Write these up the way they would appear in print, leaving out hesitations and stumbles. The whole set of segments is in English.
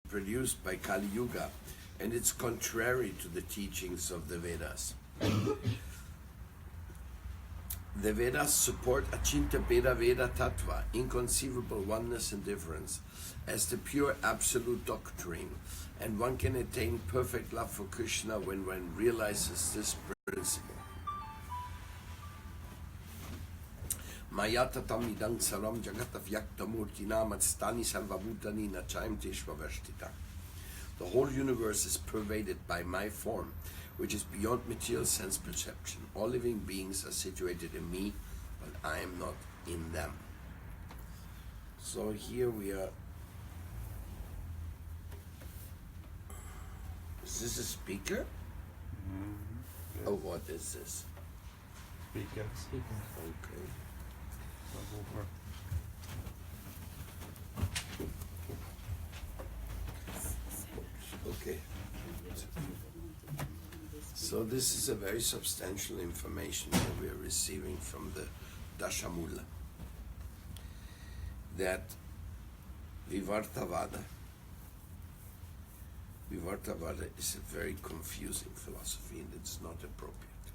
produced by Kali Yuga, and it's contrary to the teachings of the Vedas. The Vedas support Achinta Beda Veda Tattva, inconceivable oneness and difference, as the pure absolute doctrine, and one can attain perfect love for Krishna when one realizes this principle. Mayatatam idang saram jagata vyaktamurtina matstani sarvabhutani nachaim teshvavashtita. The whole universe is pervaded by my form, which is beyond material sense perception. All living beings are situated in me, but I am not in them. So here we are. Is this a speaker? Yes. Oh, what is this? Speaker. Okay. Okay. So this is a very substantial information that we are receiving from the Dashamula. That Vivartavada is a very confusing philosophy, and it's not appropriate.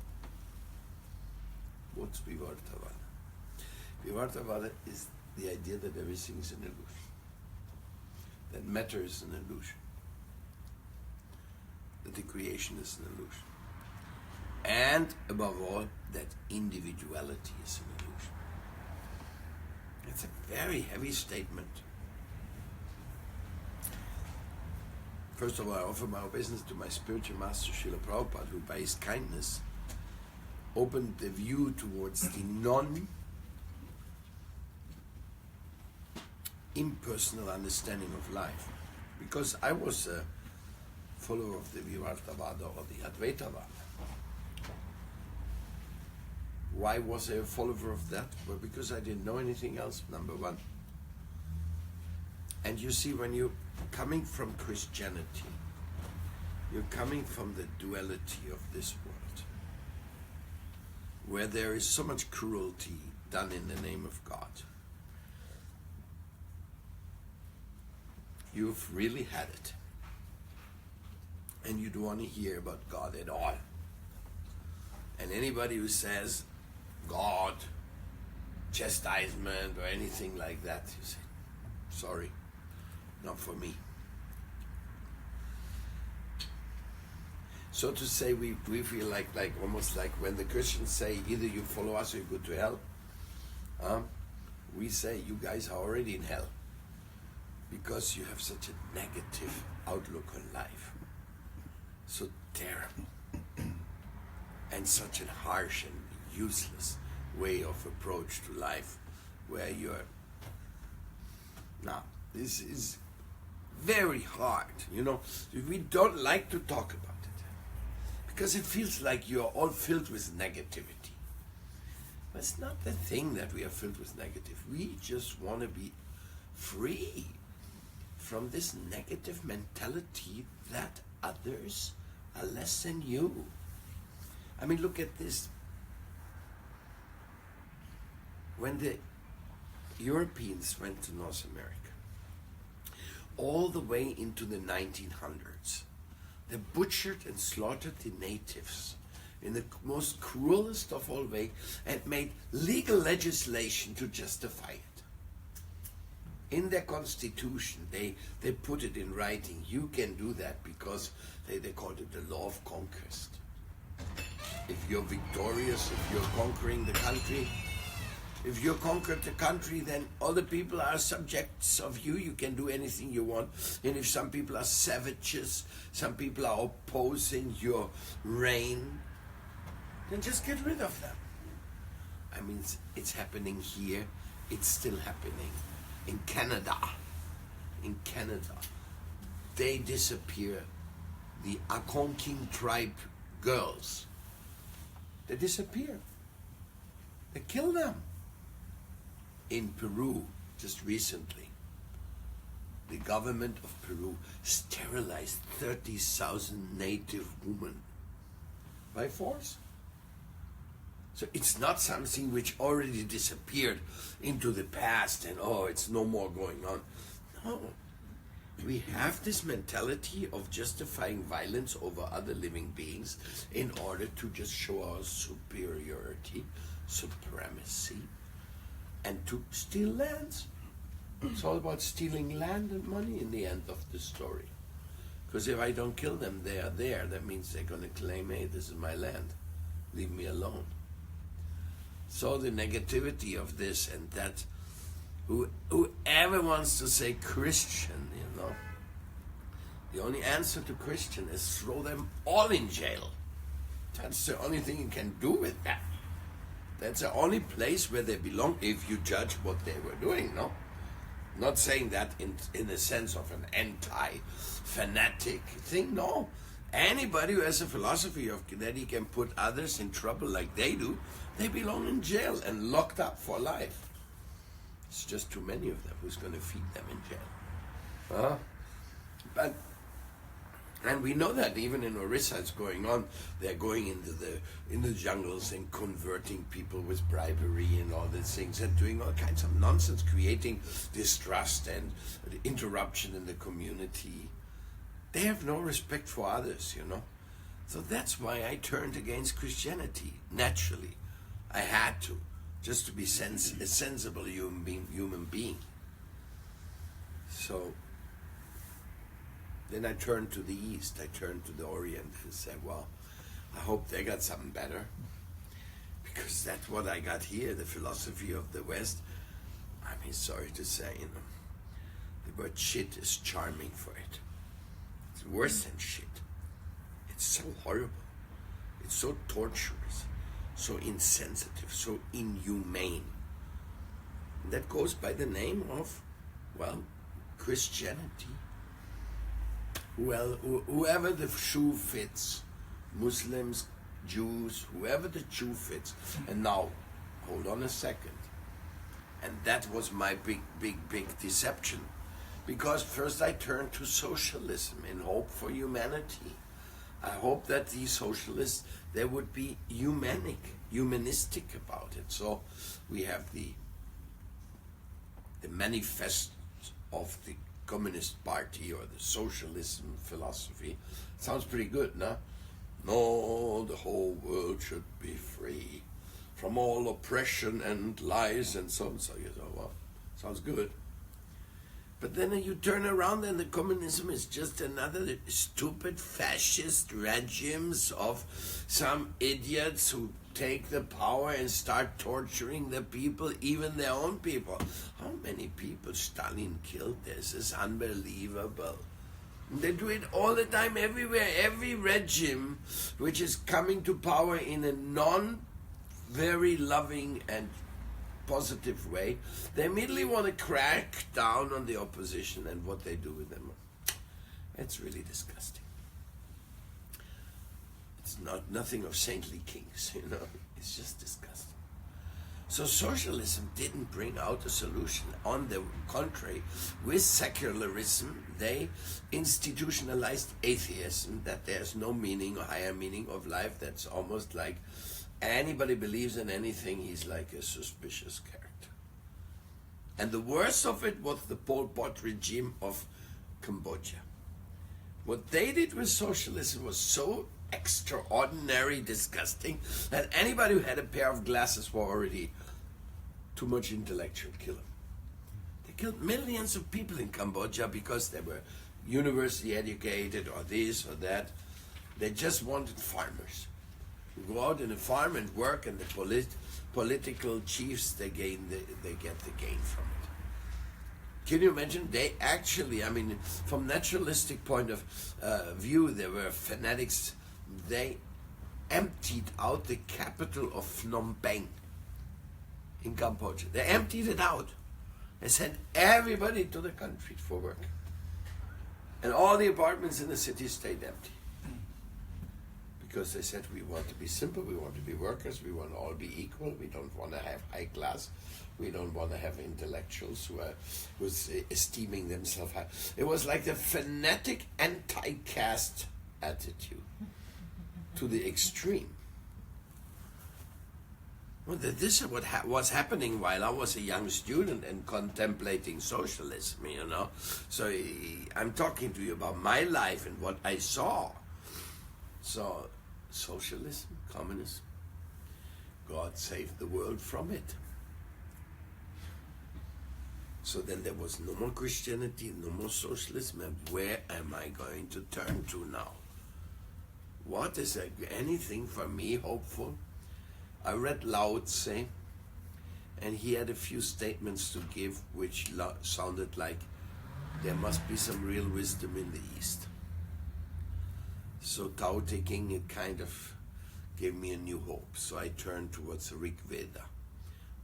What's Vivartavada? Vivartavada is the idea that everything is an illusion, that matter is an illusion, that the creation is an illusion, and above all, that individuality is an illusion. It's a very heavy statement. First of all, I offer my obeisance to my spiritual master, Srila Prabhupada, who by his kindness opened the view towards the impersonal understanding of life. Because I was a follower of the Vivartavada or the Advaitavada. Why was I a follower of that? Well, because I didn't know anything else, number one. And you see, when you're coming from Christianity, you're coming from the duality of this world, where there is so much cruelty done in the name of God. You've really had it. And you don't want to hear about God at all. And anybody who says God, chastisement, or anything like that, you say, sorry, not for me. So to say, we feel like almost like when the Christians say either you follow us or you go to hell, we say you guys are already in hell because you have such a negative outlook on life, so terrible, and such a harsh and useless way of approach to life, where you're now. This is very hard, we don't like to talk about it because it feels like you're all filled with negativity. But it's not the thing that we are filled with negative. We just want to be free from this negative mentality that others are less than you. I mean, look at this. When the Europeans went to North America, all the way into the 1900s, they butchered and slaughtered the natives in the most cruelest of all ways and made legal legislation to justify it. In their constitution, they put it in writing. You can do that because they called it the law of conquest. If you're victorious, if you're conquering the country, if you conquered the country, then all the people are subjects of you. You can do anything you want. And if some people are savages, some people are opposing your reign, then just get rid of them. I mean, it's happening here. It's still happening. In Canada, they disappear. The Algonquin tribe girls, they disappear. They kill them. In Peru, just recently, the government of Peru sterilized 30,000 native women by force. So it's not something which already disappeared into the past and it's no more going on. No. we have this mentality of justifying violence over other living beings in order to just show our superiority, supremacy, and to steal lands. It's all about stealing land and money in the end of the story. Because if I don't kill them, they are there. That means they're going to claim, hey, this is my land. Leave me alone. So the negativity of this and that, whoever wants to say Christian, you know, the only answer to Christian is throw them all in jail. That's the only thing you can do with that. That's the only place where they belong if you judge what they were doing, no? Not saying that in the sense of an anti-fanatic thing, no. Anybody who has a philosophy of that he can put others in trouble like they do, they belong in jail and locked up for life. It's just too many of them. Who's going to feed them in jail? And we know that even in Orissa it's going on. They're going in the jungles and converting people with bribery and all these things and doing all kinds of nonsense, creating distrust and interruption in the community. They have no respect for others, you know. So that's why I turned against Christianity, naturally. I had to, just to be a sensible human being. So then I turned to the East, I turned to the Orient and said, well, I hope they got something better. Because that's what I got here, the philosophy of the West. I mean, sorry to say, you know, the word shit is charming for it. It's worse than shit. It's so horrible. It's so torturous, so insensitive, so inhumane. And that goes by the name of, well, Christianity. Well, whoever the shoe fits, Muslims, Jews, whoever the shoe fits. And now, hold on a second. And that was my big deception. Because first I turned to socialism in hope for humanity. I hope that these socialists, they would be humanistic about it. So we have the manifest of the Communist Party or the socialism philosophy. Sounds pretty good, no? No, the whole world should be free from all oppression and lies and so on. So you know, well, sounds good. But then you turn around and the communism is just another stupid fascist regimes of some idiots who take the power and start torturing the people, even their own people. How many people Stalin killed? This is unbelievable. They do it all the time, everywhere. Every regime which is coming to power in a non-very loving and positive way, they immediately want to crack down on the opposition and what they do with them. It's really disgusting. It's nothing of saintly kings, you know. It's just disgusting. So socialism didn't bring out a solution. On the contrary, with secularism, they institutionalized atheism, that there's no meaning or higher meaning of life. That's almost like anybody believes in anything, he's like a suspicious character. And the worst of it was the Pol Pot regime of Cambodia. What they did with socialism was so extraordinary, disgusting, that anybody who had a pair of glasses were already too much intellectual killer. They killed millions of people in Cambodia because they were university educated or this or that. They just wanted farmers. You go out in a farm and work, and the political chiefs, they get the gain from it. Can you imagine? They actually, I mean, from naturalistic point of view, they were fanatics. They emptied out the capital of Phnom Penh in Cambodia. They emptied it out. They sent everybody to the country for work. And all the apartments in the city stayed empty. Because they said, we want to be simple, we want to be workers, we want to all be equal, we don't want to have high class, we don't want to have intellectuals who's esteeming themselves high. It was like the fanatic anti-caste attitude to the extreme. Well, this is what was happening while I was a young student and contemplating socialism, you know. So I'm talking to you about my life and what I saw. So, socialism, communism, God saved the world from it. So then there was no more Christianity, no more socialism, and where am I going to turn to now? What is anything for me hopeful? I read Lao Tse, and he had a few statements to give which sounded like there must be some real wisdom in the East. So Tao Te Ching kind of gave me a new hope. So I turned towards Rig Veda,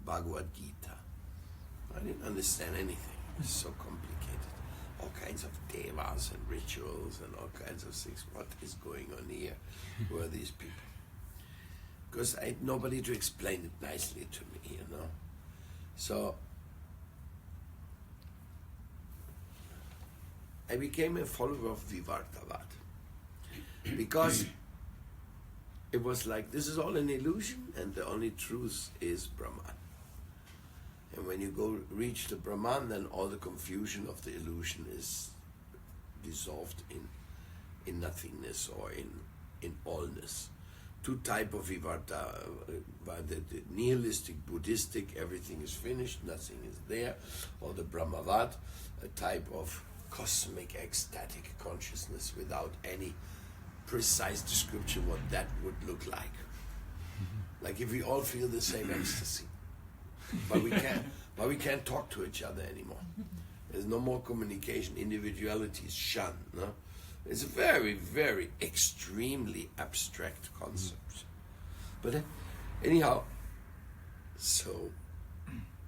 Bhagavad Gita. I didn't understand anything. It was so complicated. All kinds of devas and rituals and all kinds of things. What is going on here? Who are these people? Because I had nobody to explain it nicely to me, you know. So I became a follower of Vivartavad. Because it was like, this is all an illusion and the only truth is Brahman. And when you reach the Brahman, then all the confusion of the illusion is dissolved in nothingness or in allness. Two types of Vivarta, the nihilistic, Buddhistic, everything is finished, nothing is there, or the Brahmavad, a type of cosmic ecstatic consciousness without any precise description what that would look like. Mm-hmm. Like if we all feel the same ecstasy, but we can't talk to each other anymore. There's no more communication. Individuality is shunned. No? It's a very, very extremely abstract concept. But anyhow, so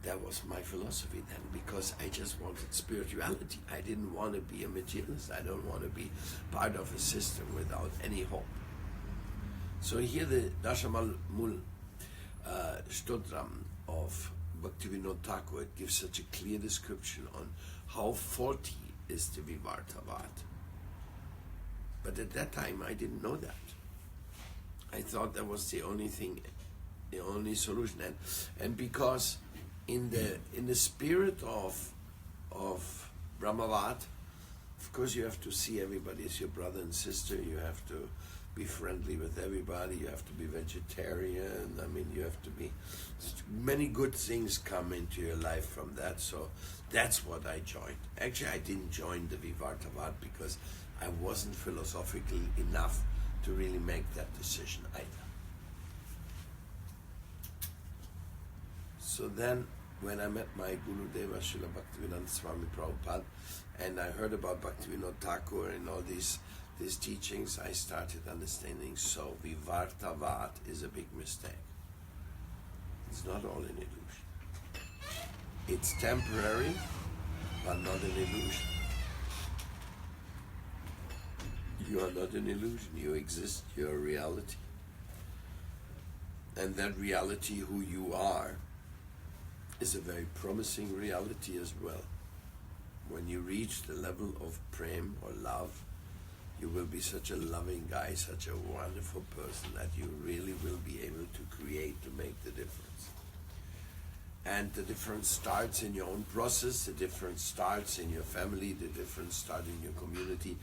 that was my philosophy then, because I just wanted spirituality. I didn't want to be a materialist. I don't want to be part of a system without any hope. So here the Dashamal Mul Stotram of Bhaktivinoda Thakur, it gives such a clear description on how faulty is the Vivartavad. But at that time I didn't know that. I thought that was the only thing, the only solution. And because in the spirit of Brahmavad, of course you have to see everybody as your brother and sister, you have to be friendly with everybody, you have to be vegetarian, I mean you have to be, many good things come into your life from that, so that's what I joined. Actually I didn't join the Vivartavad because I wasn't philosophical enough to really make that decision either. So then, when I met my Guru Deva Srila Bhaktivedanta Swami Prabhupada, and I heard about Bhaktivinoda Thakur and all these teachings, I started understanding, so Vivartavad is a big mistake. It's not all an illusion. It's temporary, but not an illusion. You are not an illusion, you exist, you're a reality. And that reality, who you are, is a very promising reality as well. When you reach the level of prem or love, you will be such a loving guy, such a wonderful person that you really will be able to create, to make the difference. And the difference starts in your own process, the difference starts in your family, the difference starts in your community,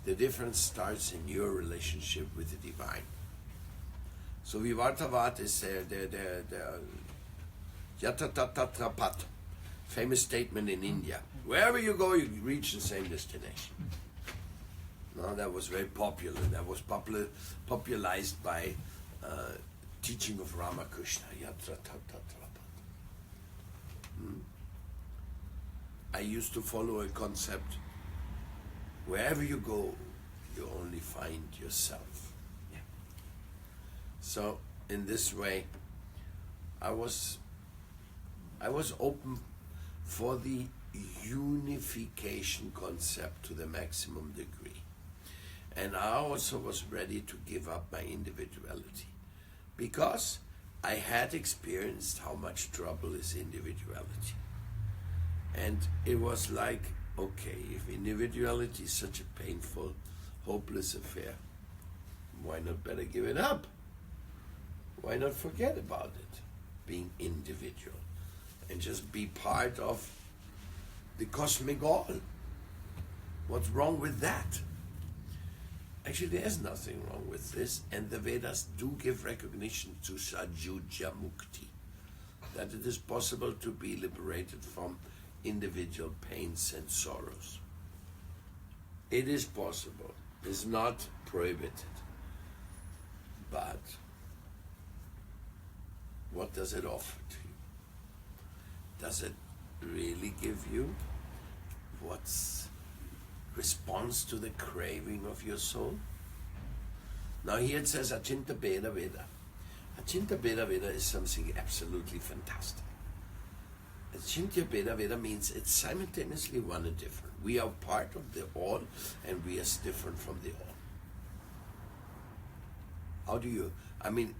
the difference starts in your relationship with the divine. So Vivartavad is the Yatatatrapat, famous statement in India. Wherever you go, you reach the same destination. No, that was very popular. That was popularized by teaching of Ramakrishna. I used to follow a concept, wherever you go, you only find yourself. Yeah. So in this way, I was open for the unification concept to the maximum degree. And I also was ready to give up my individuality, because I had experienced how much trouble is individuality. And it was like, okay, if individuality is such a painful, hopeless affair, why not better give it up? Why not forget about it? being individual and just be part of the cosmic all. What's wrong with that? Actually, there's nothing wrong with this, and the Vedas do give recognition to Sajuja Mukti, that it is possible to be liberated from individual pains and sorrows. It is possible. It's not prohibited. But what does it offer to you? Does it really give you what's response to the craving of your soul? Now here it says Achinta Beda Veda. Achinta Beda Veda is something absolutely fantastic. Achinta Beda Veda means it's simultaneously one and different. We are part of the all and we are different from the all. How do you,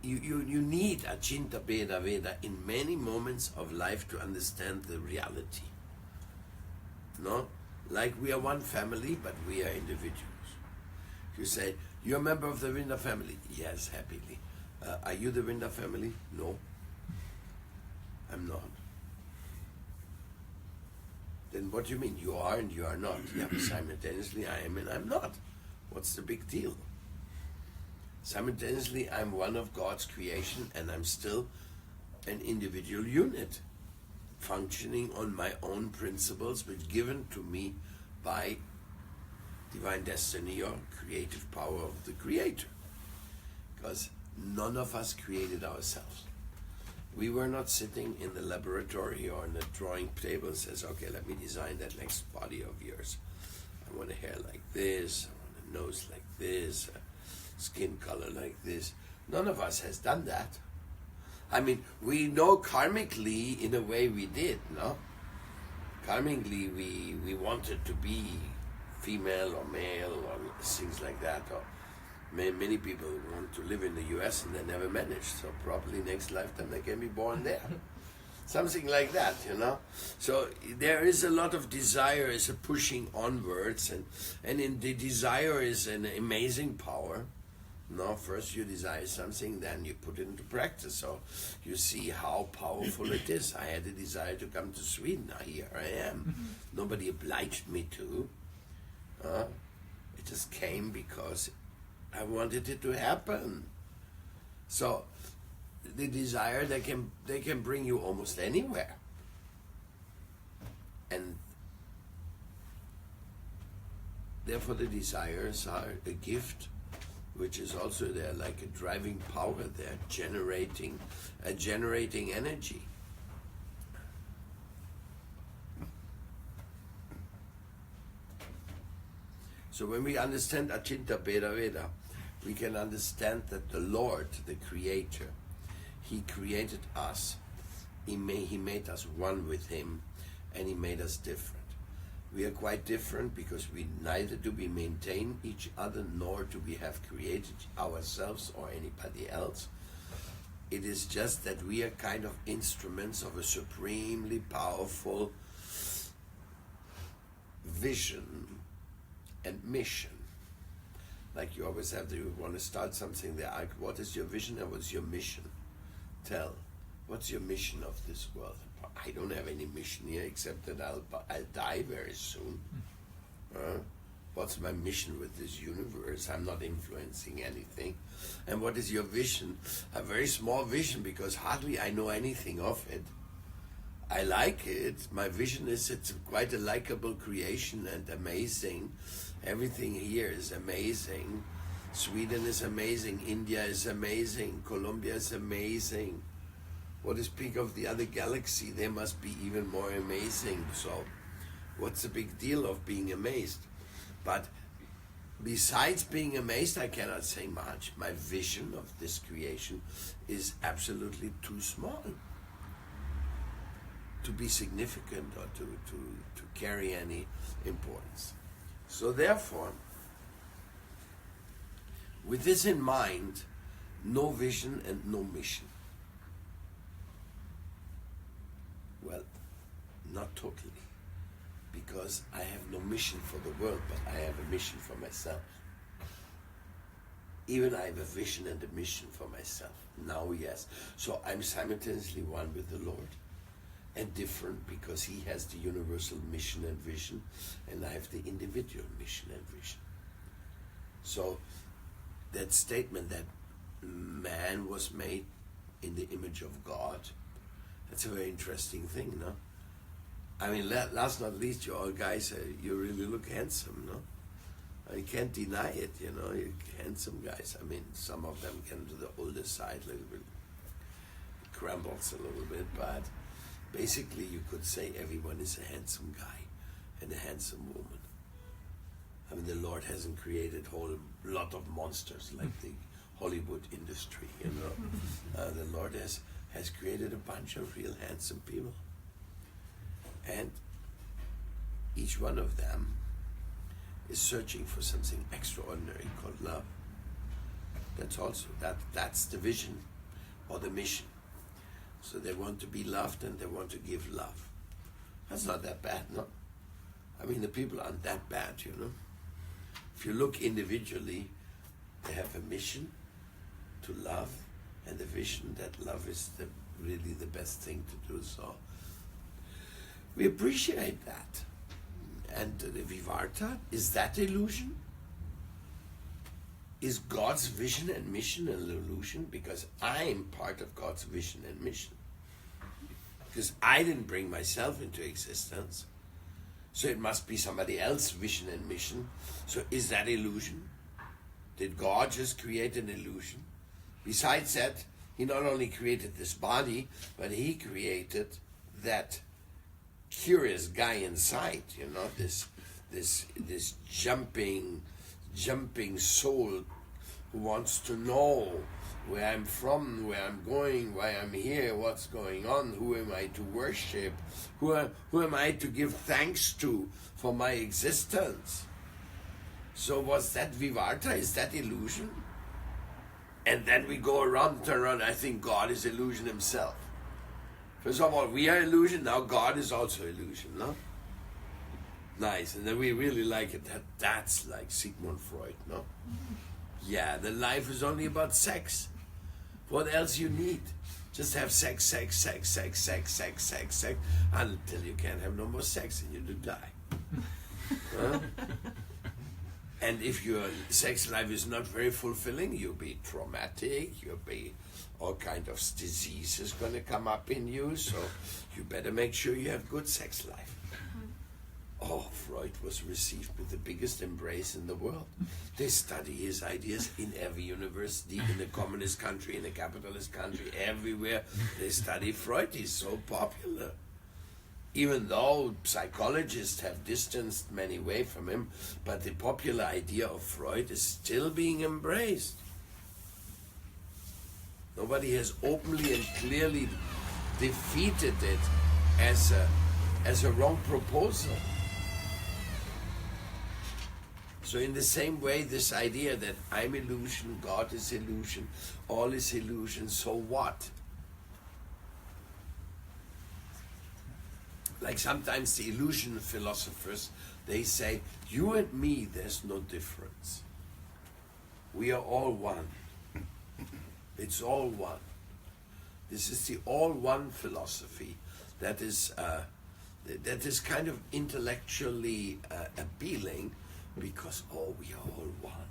you need Achinta Beda Veda in many moments of life to understand the reality. No? Like we are one family, but we are individuals. You say, you're a member of the Vrinda family? Yes, happily. Are you the Vrinda family? No. I'm not. Then what do you mean? You are and you are not. Yeah, but simultaneously I am and I'm not. What's the big deal? Simultaneously I'm one of God's creation and I'm still an individual unit, functioning on my own principles, which given to me by divine destiny or creative power of the Creator. Because none of us created ourselves. We were not sitting in the laboratory or on the drawing table and says, okay, let me design that next body of yours. I want a hair like this, I want a nose like this, a skin color like this. None of us has done that. We know karmically, in a way we did, no? Karmically, we wanted to be female or male or things like that. Or many people want to live in the US and they never managed. So probably next lifetime they can be born there. Something like that, So there is a lot of desire, is a pushing onwards, and in the desire is an amazing power. No, first you desire something, then you put it into practice. So you see how powerful it is. I had a desire to come to Sweden. Now here I am. Nobody obliged me to. It just came because I wanted it to happen. So the desire, they can bring you almost anywhere. And therefore the desires are a gift, which is also there like a driving power there, generating energy. So when we understand Achinta Beda Veda, we can understand that the Lord, the Creator, He created us. He made us one with Him, and He made us different. We are quite different because we neither do we maintain each other, nor do we have created ourselves or anybody else. It is just that we are kind of instruments of a supremely powerful vision and mission. Like you always have, you want to start something there. What is your vision and what's your mission? Tell, what's your mission of this world? I don't have any mission here except that I'll die very soon. What's my mission with this universe? I'm not influencing anything. And what is your vision? A very small vision, because hardly I know anything of it. I like it. My vision is it's quite a likable creation and amazing. Everything here is amazing. Sweden is amazing. India is amazing. Colombia is amazing. What is speak of the other galaxy? They must be even more amazing. So what's the big deal of being amazed? But besides being amazed, I cannot say much. My vision of this creation is absolutely too small to be significant or to carry any importance. So therefore, with this in mind, no vision and no mission. Well, not totally, because I have no mission for the world, but I have a mission for myself. even I have a vision and a mission for myself. Now, yes. So I'm simultaneously one with the Lord and different because He has the universal mission and vision, and I have the individual mission and vision. So that statement that man was made in the image of God, that's a very interesting thing, no? I mean, last not least, you all guys, you really look handsome, no? You can't deny it, you know, you're handsome guys. I mean, some of them get to the older side, a little bit, crumbles a little bit, but basically you could say everyone is a handsome guy and a handsome woman. I mean, the Lord hasn't created a whole lot of monsters like the Hollywood industry, you know. The Lord has created a bunch of real handsome people. And each one of them is searching for something extraordinary called love. That's the vision or the mission. So they want to be loved and they want to give love. That's not that bad, no? I mean, the people aren't that bad, you know. If you look individually, they have a mission to love and a vision that love is really the best thing to do. So we appreciate that. And the Vivarta, is that illusion? Is God's vision and mission an illusion? Because I'm part of God's vision and mission. Because I didn't bring myself into existence. So it must be somebody else's vision and mission. So is that illusion? Did God just create an illusion? Besides that, He not only created this body, but He created that curious guy inside, you know, this jumping soul who wants to know where I'm from, where I'm going, why I'm here, what's going on, who am I to worship, who am I to give thanks to for my existence. So was that Vivarta? Is that illusion? And then we go around, turn around, I think God is illusion Himself. First of all, we are illusion, now God is also illusion, no? Nice, and then we really like it. That's like Sigmund Freud, no? Yeah, the life is only about sex. What else you need? Just have sex, until you can't have no more sex and you do die. Huh? And if your sex life is not very fulfilling, you'll be traumatic, you'll be all kind of diseases going to come up in you, so you better make sure you have good sex life. Oh, Freud was received with the biggest embrace in the world. They study his ideas in every university, in the communist country, in the capitalist country, everywhere. They study Freud. He's so popular. Even though psychologists have distanced many away from him, but the popular idea of Freud is still being embraced. Nobody has openly and clearly defeated it as a wrong proposal. So in the same way, this idea that I'm illusion, God is illusion, all is illusion, so what? Like sometimes the illusion philosophers, they say, you and me, there's no difference. We are all one. It's all one. This is the all one philosophy that is kind of intellectually appealing, because we are all one.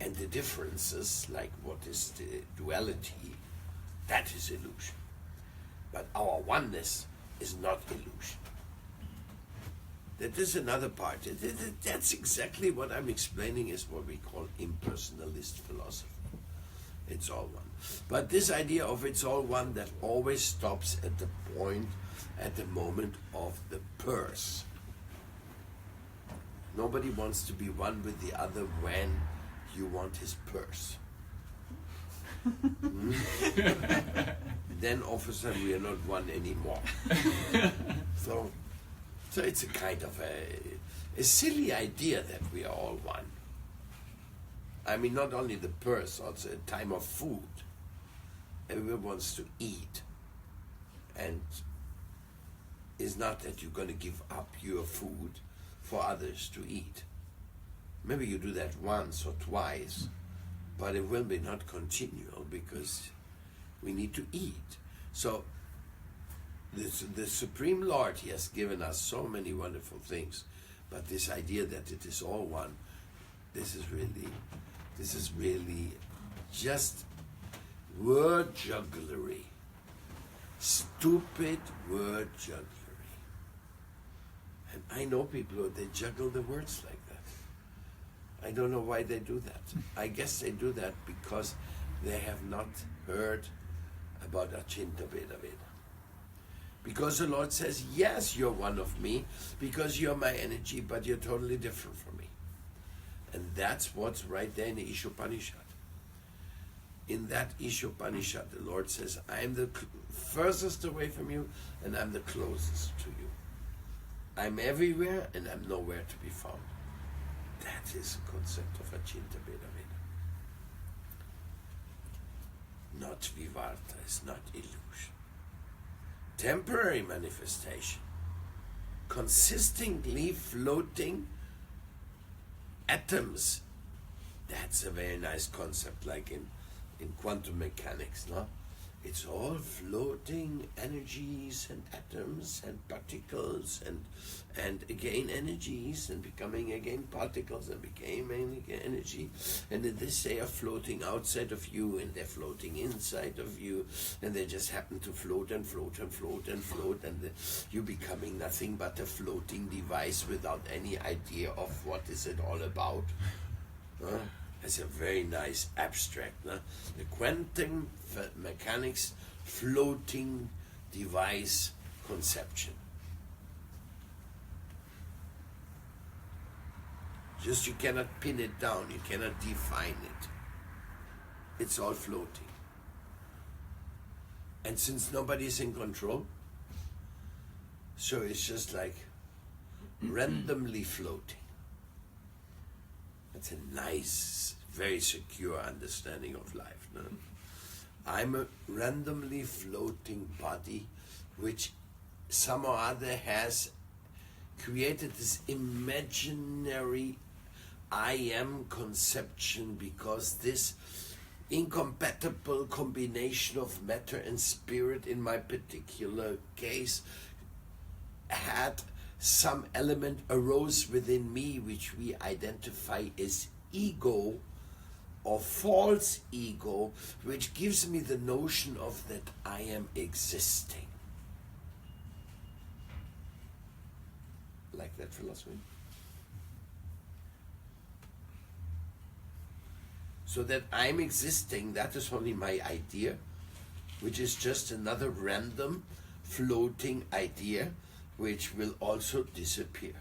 And the differences, like what is the duality, that is illusion. But our oneness is not illusion. That is another part. That's exactly what I'm explaining is what we call impersonalist philosophy. It's all one. But this idea of it's all one, that always stops at the point, at the moment of the purse. Nobody wants to be one with the other when you want his purse. Then all of a sudden we are not one anymore. So it's a kind of a silly idea that we are all one. I mean, not only the purse, also a time of food. Everyone wants to eat. And it's not that you're going to give up your food for others to eat. maybe you do that once or twice, but it will be not continual because we need to eat. So the Supreme Lord, He has given us so many wonderful things, but this idea that it is all one, this is really just word jugglery. Stupid word jugglery. And I know people who they juggle the words like that. I don't know why they do that. I guess they do that because they have not heard about Achinta Veda Veda. Because the Lord says, yes, you're one of me, because you're my energy, but you're totally different from me. And that's what's right there in the Ishopanishad. In that Ishopanishad, the Lord says, I'm the furthest away from you, and I'm the closest to you. I'm everywhere, and I'm nowhere to be found. That is the concept of Achinta Veda Veda. Not Vivarta, it's not illusion. Temporary manifestation, consistently floating atoms. That's a very nice concept, like in quantum mechanics, no? It's all floating energies and atoms and particles and again energies and becoming again particles and becoming again energy. And then they are floating outside of you and they're floating inside of you, and they just happen to float and float and float and float, and you're becoming nothing but a floating device without any idea of what is it all about. It's a very nice abstract. No? The quantum mechanics floating device conception. Just you cannot pin it down, you cannot define it. It's all floating. And since nobody is in control, so it's just like randomly floating. That's a nice, very secure understanding of life. No? I'm a randomly floating body which somehow or other has created this imaginary I am conception, because this incompatible combination of matter and spirit in my particular case had some element arose within me which we identify as ego or false ego, which gives me the notion of that I am existing. Like that philosophy? So that I'm existing, that is only my idea, which is just another random floating idea which will also disappear.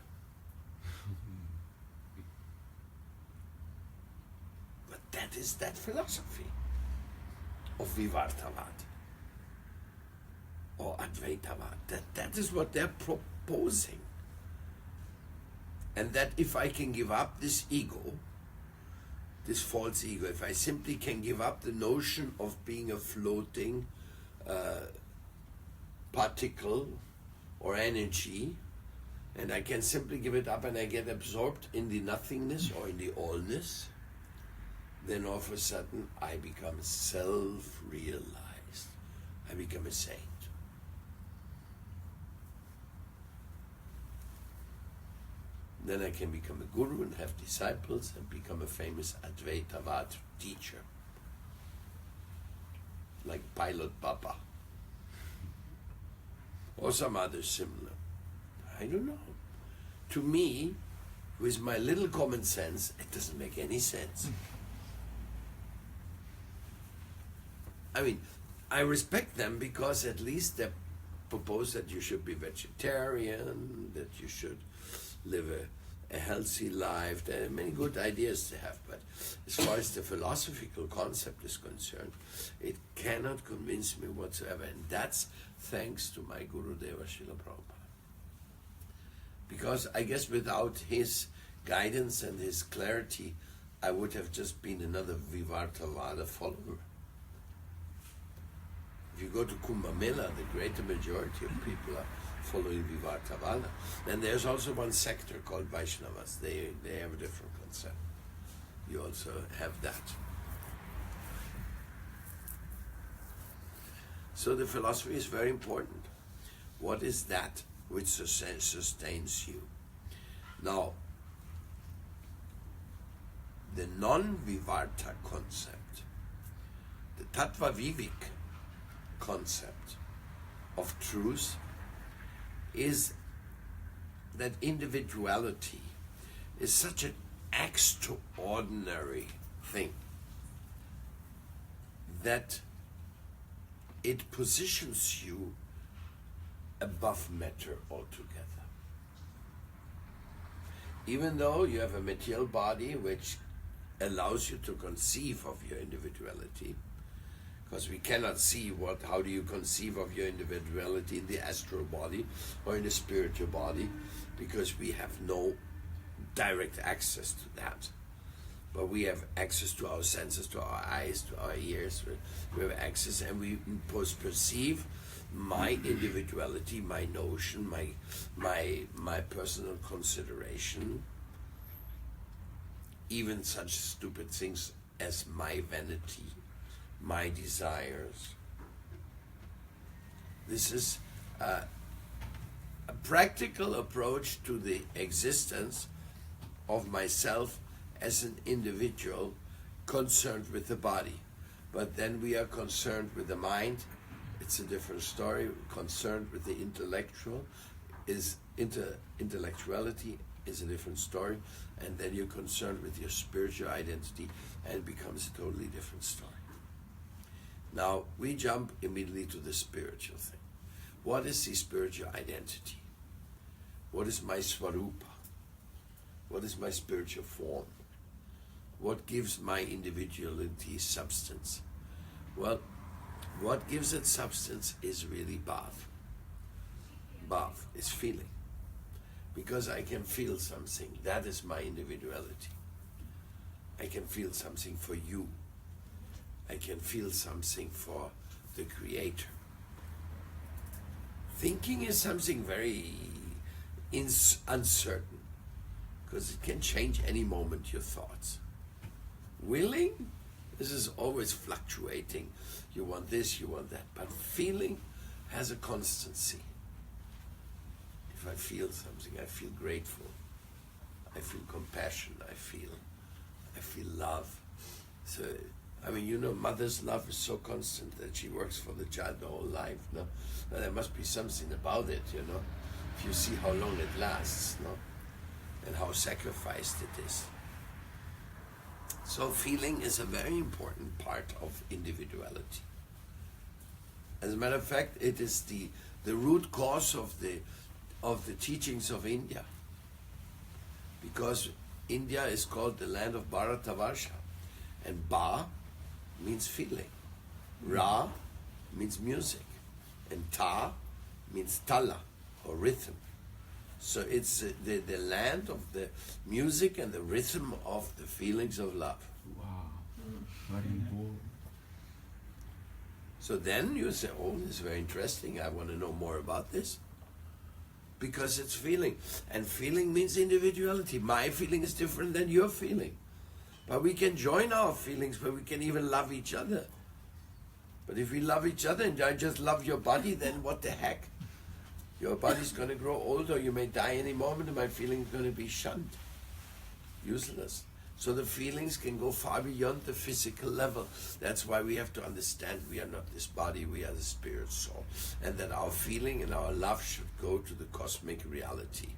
But that is that philosophy of Vivartavad or Advaitavad. That is what they're proposing. And that if I can give up this ego, this false ego, if I simply can give up the notion of being a floating particle or energy, and I can simply give it up and I get absorbed in the nothingness or in the allness, then all of a sudden I become self-realized. I become a saint. Then I can become a guru and have disciples and become a famous Advaitavad teacher, like Pilot Papa, or some other similar. I don't know. To me, with my little common sense, it doesn't make any sense. I mean, I respect them because at least they propose that you should be vegetarian, that you should live a healthy life. There are many good ideas to have, but as far as the philosophical concept is concerned, it cannot convince me whatsoever, and that's thanks to my Guru Deva Srila Prabhupada. Because I guess without his guidance and his clarity, I would have just been another Vivartavada follower. If you go to Kumbh Mela, the greater majority of people are following Vivartavala. Then there's also one sector called Vaishnavas. They have a different concept. You also have that. So the philosophy is very important. What is that which sustains you? Now, the non-Vivarta concept, the Tattva Vivek concept of truth, is that individuality is such an extraordinary thing that it positions you above matter altogether. Even though you have a material body which allows you to conceive of your individuality, because we cannot see how do you conceive of your individuality in the astral body or in the spiritual body, because we have no direct access to that. But we have access to our senses, to our eyes, to our ears. We have access, and we perceive my individuality, my notion, my personal consideration, even such stupid things as my vanity, my desires. This is a practical approach to the existence of myself as an individual concerned with the body. But then we are concerned with the mind. It's a different story. Concerned with the intellectuality is a different story. And then you're concerned with your spiritual identity, and it becomes a totally different story. Now, we jump immediately to the spiritual thing. What is the spiritual identity? What is my Swarupa? What is my spiritual form? What gives my individuality substance? Well, what gives it substance is really Bhav. Bhav is feeling. Because I can feel something. That is my individuality. I can feel something for you. I can feel something for the Creator. Thinking is something very uncertain, because it can change any moment, your thoughts. Willing, this is always fluctuating. You want this, you want that. But feeling has a constancy. If I feel something, I feel grateful. I feel compassion. I feel love. So, I mean, mother's love is so constant that she works for the child the whole life. No, now, there must be something about it. If you see how long it lasts, no, and how sacrificed it is. So feeling is a very important part of individuality. As a matter of fact, it is the root cause of the teachings of India. Because India is called the land of Bharatavarsha. And Ba means feeling. Ra means music. And Ta means tala, or rhythm. So it's the land of the music and the rhythm of the feelings of love. Wow. Very cool. So then you say, oh, this is very interesting. I want to know more about this. Because it's feeling. And feeling means individuality. My feeling is different than your feeling. But we can join our feelings, but we can even love each other. But if we love each other and I just love your body, then what the heck? Your body's going to grow older, you may die any moment, and my feeling's going to be shunned. Useless. So the feelings can go far beyond the physical level. That's why we have to understand we are not this body, we are the spirit soul. And that our feeling and our love should go to the cosmic reality.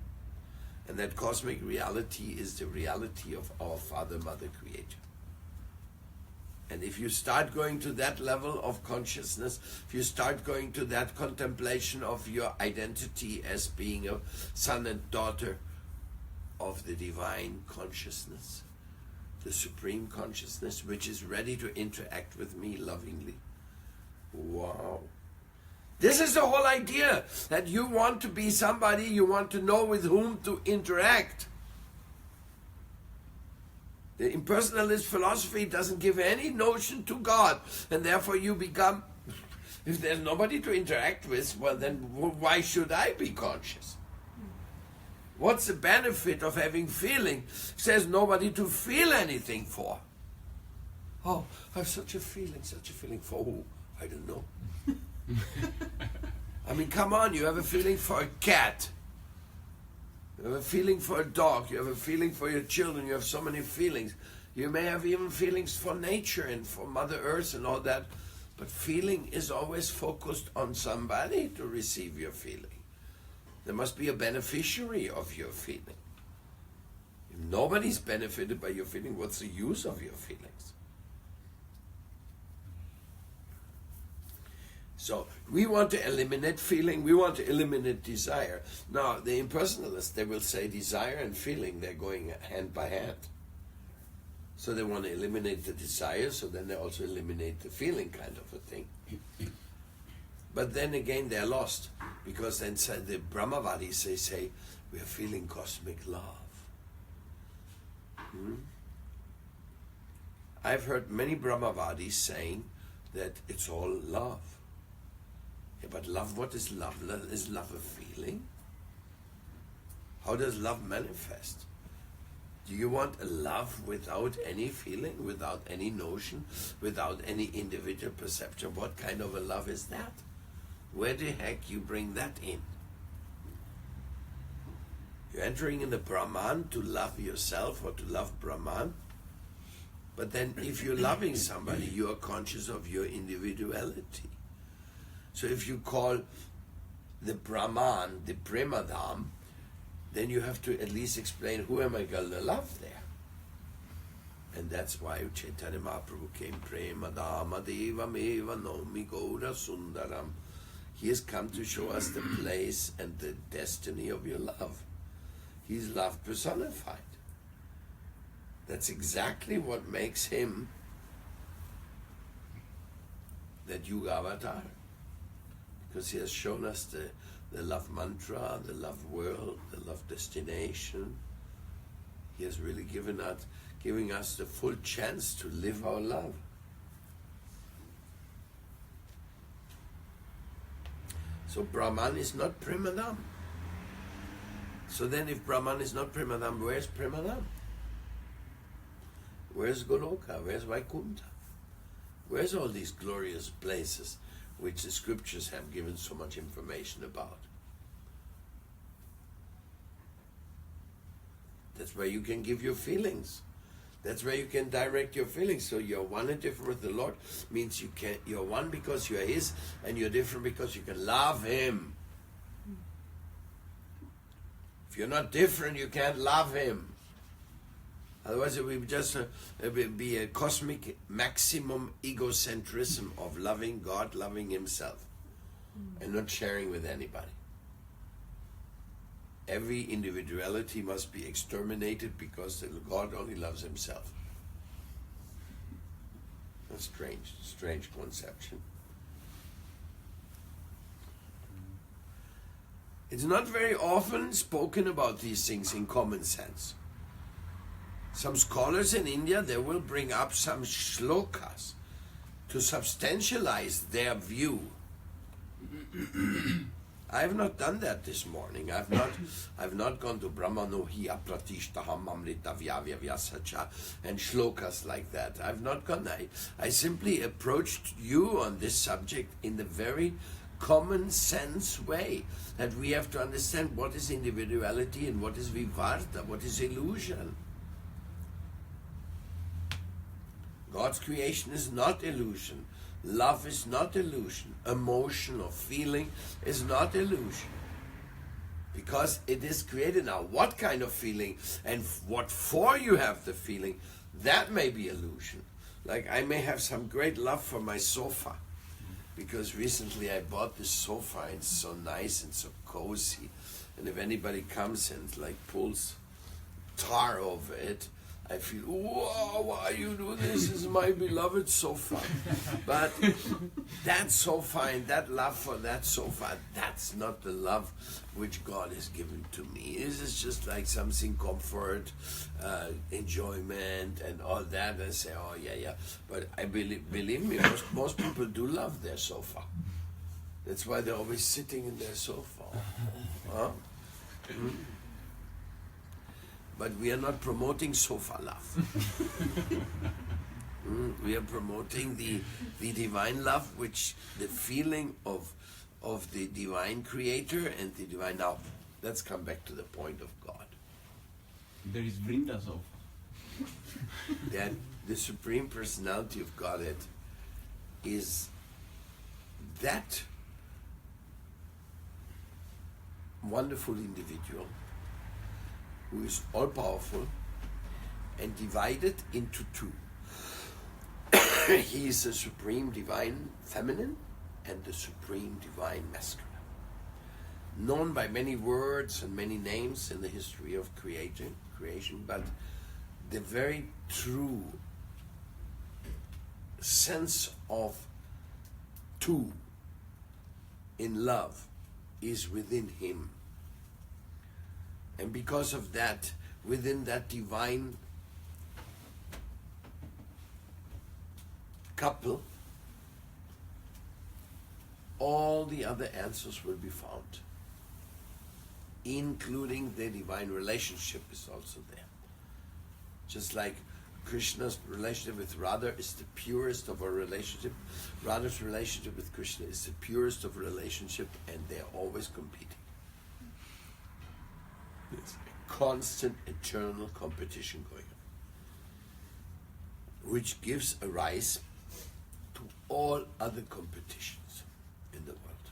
And that cosmic reality is the reality of our Father, Mother, Creator. And if you start going to that level of consciousness, if you start going to that contemplation of your identity as being a son and daughter of the divine consciousness, the supreme consciousness, which is ready to interact with me lovingly. Wow. This is the whole idea, that you want to be somebody, you want to know with whom to interact. The impersonalist philosophy doesn't give any notion to God, and therefore you become If there's nobody to interact with, well then why should I be conscious? What's the benefit of having feeling? There's nobody to feel anything for. Oh, I have such a feeling for who? I don't know. I mean, come on, you have a feeling for a cat. You have a feeling for a dog. You have a feeling for your children. You have so many feelings. You may have even feelings for nature and for Mother Earth and all that. But feeling is always focused on somebody to receive your feeling. There must be a beneficiary of your feeling. If nobody's benefited by your feeling, what's the use of your feelings? So we want to eliminate feeling, we want to eliminate desire. Now the impersonalists, they will say desire and feeling, they're going hand by hand. So they want to eliminate the desire, so then they also eliminate the feeling kind of a thing. But then again, they're lost, because then the Brahmavadis, they say, we are feeling cosmic love. I've heard many Brahmavadis saying that it's all love. Yeah, but love, what is love? Is love a feeling? How does love manifest? Do you want a love without any feeling, without any notion, without any individual perception? What kind of a love is that? Where the heck you bring that in? You're entering in the Brahman to love yourself or to love Brahman. But then if you're loving somebody, you are conscious of your individuality. So if you call the Brahman the Premadam, then you have to at least explain, who am I going to love there? And that's why Chaitanya Mahaprabhu came, Premadama Deva Meva Nomi Gaura Sundaram. He has come to show us the place and the destiny of your love. He's love personified. That's exactly what makes him that Yuga Avatar. Because he has shown us the love mantra, the love world, the love destination. He has really giving us the full chance to live our love. So Brahman is not Premadam. So then if Brahman is not Premadam, where's Premadam? Where's Goloka? Where's Vaikuntha? Where's all these glorious places which the scriptures have given so much information about? That's where you can give your feelings. That's where you can direct your feelings. So you're one and different with the Lord means you're one because you're His, and you're different because you can love Him. If you're not different, you can't love Him. Otherwise it would just be a cosmic maximum egocentrism of loving God, loving Himself, and not sharing with anybody. Every individuality must be exterminated because God only loves Himself. A strange conception. It's not very often spoken about these things in common sense. Some scholars in India, they will bring up some shlokas to substantialize their view. I have not done that this morning. I've not gone to Brahmano hiya pratishtaham amrita vyavya vyasacha and shlokas like that. I've not gone. I simply approached you on this subject in the very common sense way, that we have to understand what is individuality and what is vivarta, what is illusion. God's creation is not illusion. Love is not illusion. Emotion or feeling is not illusion. Because it is created now. What kind of feeling and what for you have the feeling, that may be illusion. Like I may have some great love for my sofa, because recently I bought this sofa and it's so nice and so cozy. And if anybody comes and like pulls tar over it, I feel, whoa, why you do this? This is my beloved sofa. But that sofa and that love for that sofa, that's not the love which God has given to me. This is just like something comfort, enjoyment and all that. I say, oh yeah. But I believe me, most people do love their sofa. That's why they're always sitting in their sofa. Huh? But we are not promoting sofa love. We are promoting the divine love, which the feeling of the divine creator and the divine. Now, let's come back to the point of God. There is Vrinda sofa. That the Supreme Personality of Godhead is that wonderful individual who is all-powerful and divided into two. He is the Supreme Divine Feminine and the Supreme Divine Masculine. Known by many words and many names in the history of creation, but the very true sense of two in love is within him. And because of that, within that divine couple, all the other answers will be found, including the divine relationship is also there. Just like Krishna's relationship with Radha is the purest of a relationship, Radha's relationship with Krishna is the purest of a relationship, and they're always competing. There's a constant, eternal competition going on, which gives a rise to all other competitions in the world.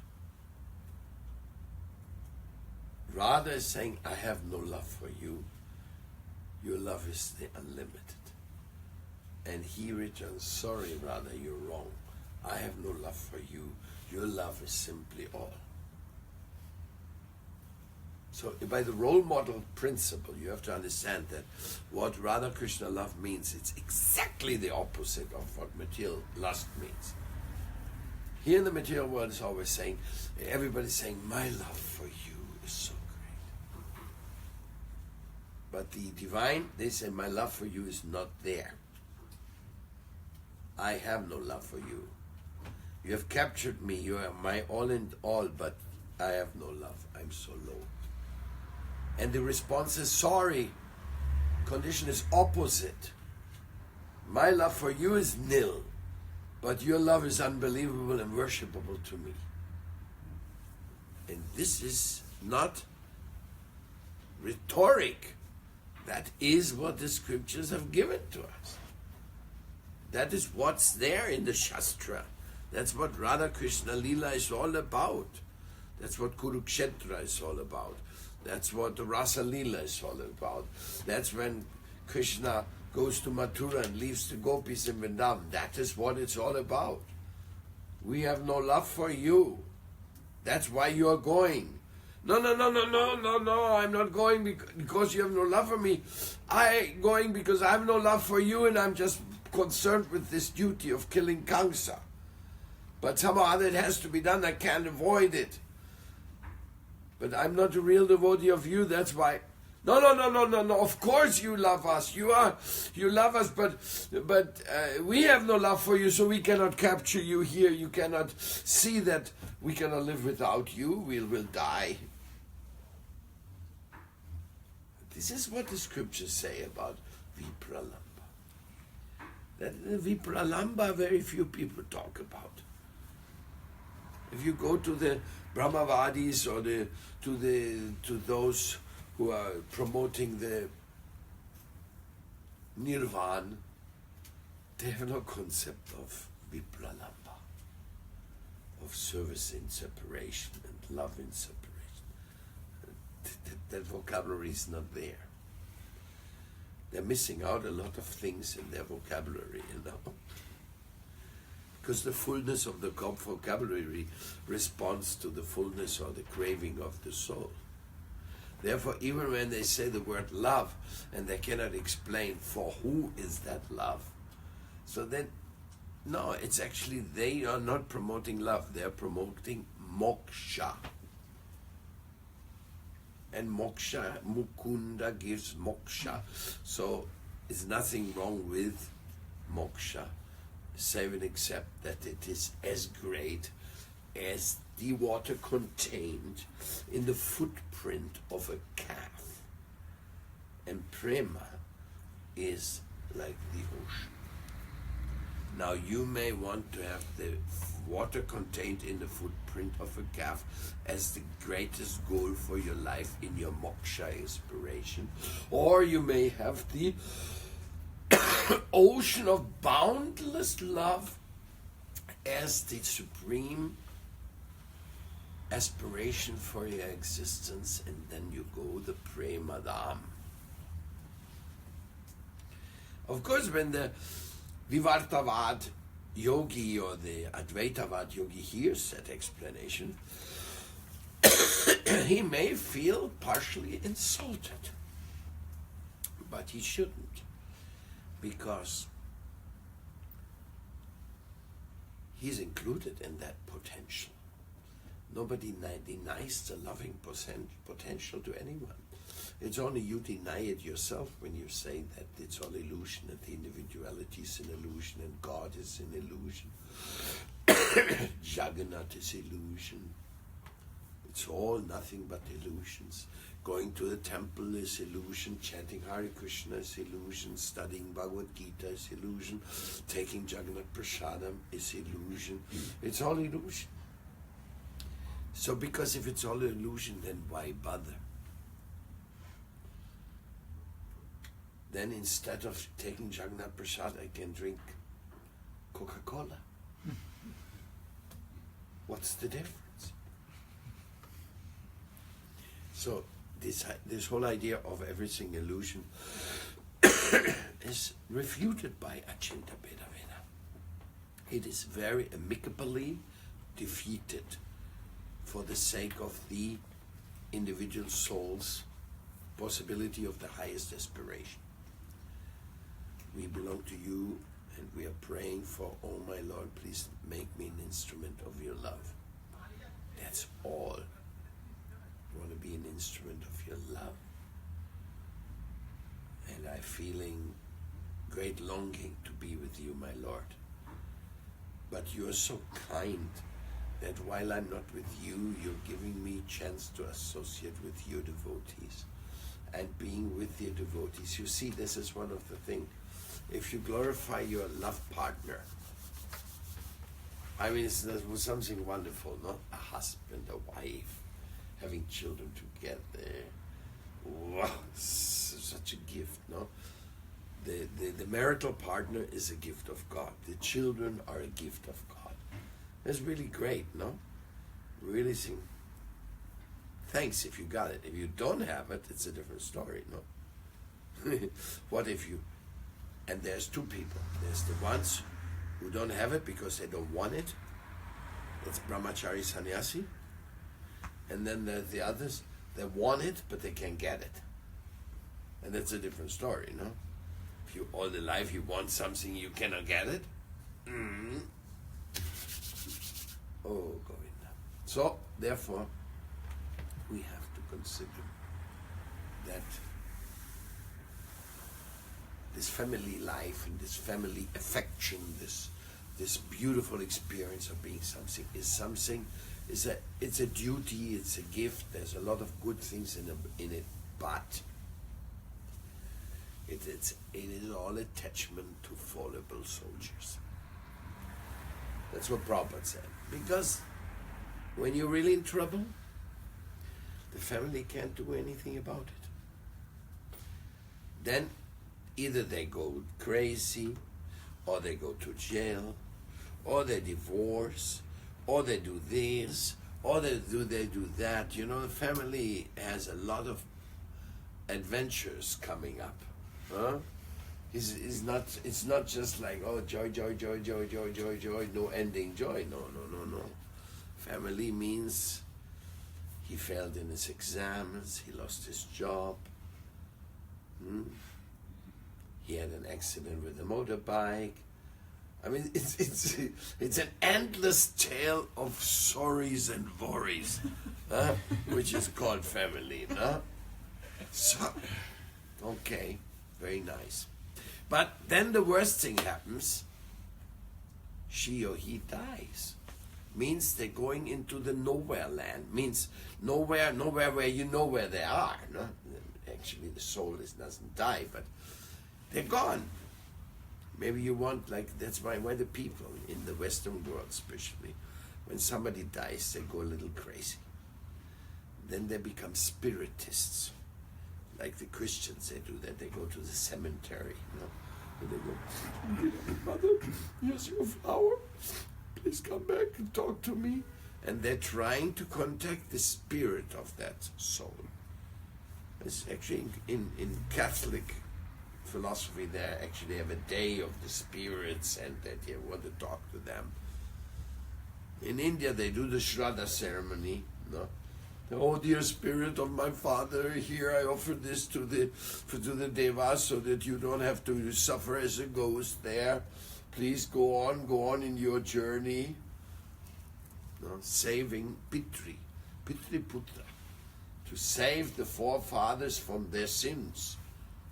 Radha is saying, I have no love for you. Your love is the unlimited. And he returns, sorry Radha, you're wrong. I have no love for you. Your love is simply all. So by the role model principle, you have to understand that what Radha Krishna love means, it's exactly the opposite of what material lust means. Here in the material world is always saying, everybody's saying, my love for you is so great. But the divine, they say, my love for you is not there. I have no love for you. You have captured me, you are my all in all, but I have no love. I'm so low. And the response is, sorry, condition is opposite. My love for you is nil, but your love is unbelievable and worshipable to me. And this is not rhetoric. That is what the scriptures have given to us. That is what's there in the Shastra. That's what Radha Krishna Leela is all about. That's what Kurukshetra is all about. That's what the Rasa Leela is all about. That's when Krishna goes to Mathura and leaves the gopis in Vrindavan. That is what it's all about. We have no love for you. That's why you are going. No, I'm not going because you have no love for me. I'm going because I have no love for you, and I'm just concerned with this duty of killing Kamsa. But somehow or other it has to be done. I can't avoid it. But I'm not a real devotee of you, that's why. No. Of course you love us. You love us, but we have no love for you, so we cannot capture you here. You cannot see that we cannot live without you. We will die. This is what the scriptures say about Vipralamba. That Vipralamba, very few people talk about. If you go to the Brahmavadis or to those who are promoting the Nirvana, they have no concept of Vipralamba, of service in separation and love in separation. That vocabulary is not there. They're missing out a lot of things in their vocabulary, because the fullness of the vocabulary responds to the fullness or the craving of the soul. Therefore, even when they say the word love and they cannot explain for who is that love, so then, no, it's actually they are not promoting love, they are promoting moksha. And moksha, Mukunda gives moksha. So there's nothing wrong with moksha, save and except that it is as great as the water contained in the footprint of a calf. And prema is like the ocean. Now you may want to have the water contained in the footprint of a calf as the greatest goal for your life in your moksha inspiration, or you may have the ocean of boundless love as the supreme aspiration for your existence, and then you go the Premadam. Of course, when the Vivartavad yogi or the Advaitavad yogi hears that explanation, he may feel partially insulted, but he shouldn't, because he's included in that potential. Nobody denies the loving potential to anyone. It's only you deny it yourself when you say that it's all illusion, that the individuality is an illusion and God is an illusion. Jagannath is illusion. It's all nothing but illusions. Going to the temple is illusion, chanting Hare Krishna is illusion, studying Bhagavad Gita is illusion, taking Jagannath Prasadam is illusion. It's all illusion. So because if it's all illusion, then why bother? Then instead of taking Jagannath Prasad, I can drink Coca-Cola. What's the difference? So this whole idea of everything illusion is refuted by Achinta Bhedaveda. It is very amicably defeated for the sake of the individual soul's possibility of the highest aspiration. We belong to you, and we are praying for, oh my Lord, please make me an instrument of your love. That's all. I want to be an instrument of your love. And I'm feeling great longing to be with you, my Lord. But you're so kind that while I'm not with you, you're giving me a chance to associate with your devotees. And being with your devotees, you see, this is one of the things. If you glorify your love partner, I mean, it's something wonderful, no? A husband, a wife, having children together. Wow, such a gift, no? The marital partner is a gift of God. The children are a gift of God. That's really great, no? Really sing. Thanks if you got it. If you don't have it, it's a different story, no? What if you... And there's two people. There's the ones who don't have it because they don't want it. That's brahmachari sannyasi. And then there's the others that want it, but they can't get it. And that's a different story, no? If you all the life you want something, you cannot get it. Oh, Govinda. So, therefore, we have to consider that this family life and this family affection, this beautiful experience of being something, it's a duty, it's a gift. There's a lot of good things in it, but it is all attachment to fallible soldiers. That's what Prabhupada said. Because when you're really in trouble, the family can't do anything about it. Then either they go crazy, or they go to jail, or they divorce, or they do this, or they do that. You know, the family has a lot of adventures coming up. Huh? It's not just like, oh, joy, joy, joy, joy, joy, joy, joy, no ending joy. No. Family means He failed in his exams, he lost his job. He had an accident with a motorbike. I mean, it's an endless tale of sorries and worries, which is called family, no? So, okay, very nice. But then the worst thing happens. She or he dies. Means they're going into the nowhere land. Means nowhere where you know where they are. No? Actually, the soul doesn't die, but they're gone. Maybe you want, like, that's why the people in the Western world especially, when somebody dies, they go a little crazy. Then they become spiritists. Like the Christians, they do that. They go to the cemetery, you know, and they go, Mother, here's your flower. Please come back and talk to me. And they're trying to contact the spirit of that soul. It's actually in Catholic philosophy, they actually have a day of the spirits and that you want to talk to them. In India, they do the Shraddha ceremony. No? Oh, dear spirit of my father, here I offer this to the devas so that you don't have to suffer as a ghost there. Please go on in your journey. No? Saving Pitri Putra, to save the forefathers from their sins.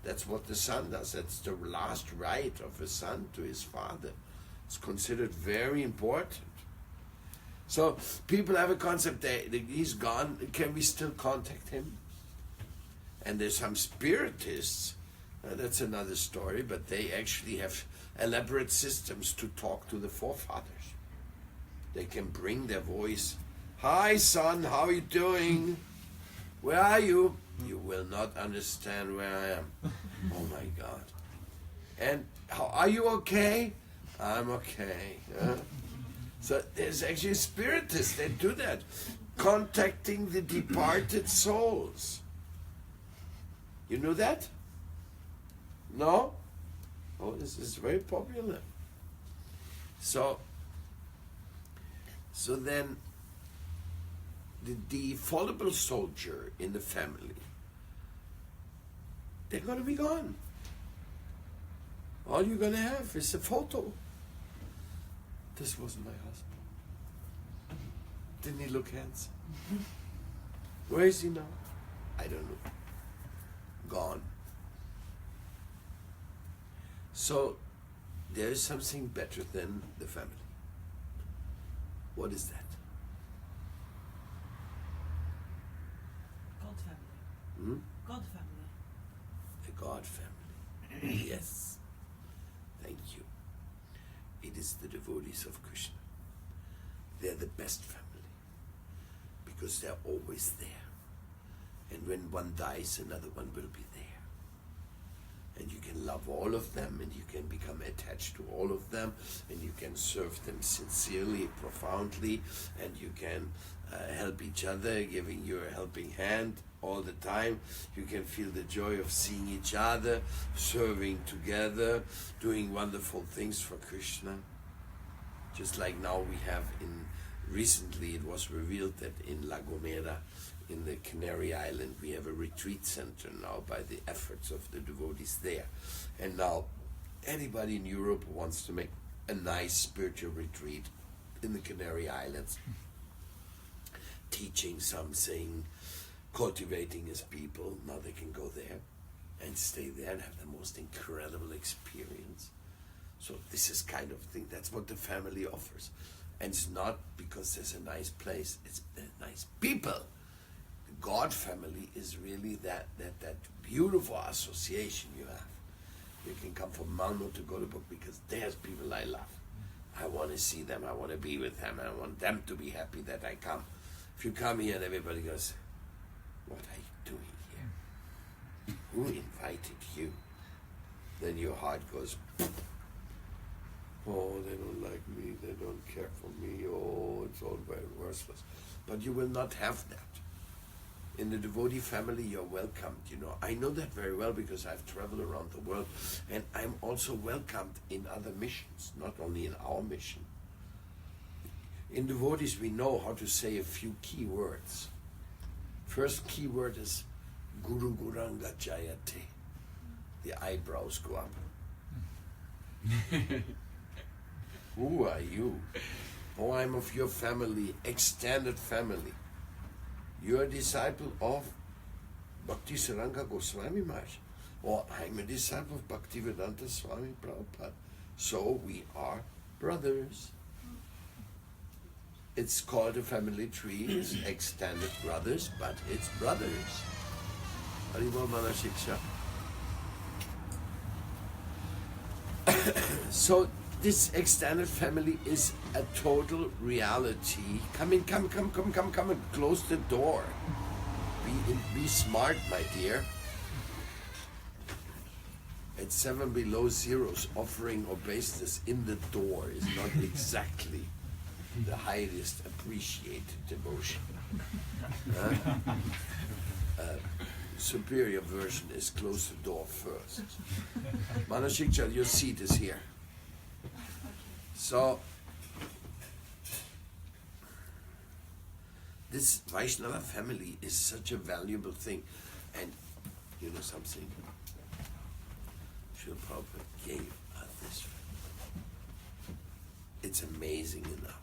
That's what the son does. That's the last right of a son to his father. It's considered very important. So people have a concept that he's gone. Can we still contact him? And there's some spiritists. That's another story. But they actually have elaborate systems to talk to the forefathers. They can bring their voice. Hi, son. How are you doing? Where are you? You will not understand where I am. Oh my God. And are you okay? I'm okay. So there's actually spiritists that do that, contacting the departed souls. You know that? No? Oh, this is very popular. So then the fallible soldier in the family, they're going to be gone. All you're going to have is a photo. This wasn't my husband. Didn't he look handsome? Where is he now? I don't know. Gone. So there is something better than the family. What is that? God family. God family. The God family. Yes. Thank you. It is the devotees of Krishna. They're the best family because they're always there. And when one dies, another one will be there. And you can love all of them, and you can become attached to all of them, and you can serve them sincerely, profoundly, and you can help each other, giving you a helping hand all the time. You can feel the joy of seeing each other, serving together, doing wonderful things for Krishna. Just like now we have recently it was revealed that in La Gomera, in the Canary Island, we have a retreat center now by the efforts of the devotees there. And now anybody in Europe who wants to make a nice spiritual retreat in the Canary Islands, teaching something, cultivating his people, now they can go there and stay there and have the most incredible experience. So this is kind of thing, that's what the family offers. And it's not because there's a nice place, it's nice people. God family is really that beautiful association you have. You can come from Malmo to Gothenburg because there's people I love. I want to see them, I want to be with them, I want them to be happy that I come. If you come here and everybody goes, what are you doing here? Who invited you? Then your heart goes, oh, they don't like me, they don't care for me, oh, it's all very worthless. But you will not have that. In the devotee family, you're welcomed. You know, I know that very well because I've traveled around the world, and I'm also welcomed in other missions, not only in our mission. In devotees, we know how to say a few key words. First keyword is Guru Guranga Jayate. The eyebrows go up. Who are you? Oh, I'm of your family, extended family. You're a disciple of Bhakti Saranga Goswami Maharaj. Or I'm a disciple of Bhaktivedanta Swami Prabhupada. So we are brothers. It's called a family tree, it's extended brothers, but it's brothers. Haribol Manashiksha. So this extended family is a total reality. Come in, come and close the door. Be smart, my dear. At 7 below zeros, offering obeisance in the door is not exactly the highest appreciated devotion. Superior version is close the door first. Manashiksha, your seat is here. So, this Vaishnava family is such a valuable thing. And you know something? Srila Prabhupada gave us this family. It's amazing enough.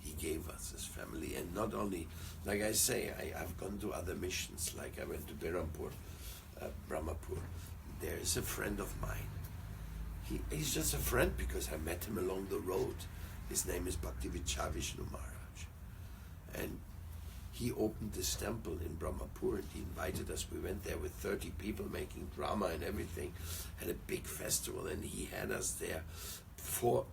He gave us this family. And not only, like I say, I've gone to other missions, like I went to Berampur, Brahmapur. There is a friend of mine. He's just a friend because I met him along the road. His name is Bhaktivedanta Vishnu Maharaj. And he opened this temple in Brahmapur and he invited us. We went there with 30 people making drama and everything. Had a big festival and he had us there for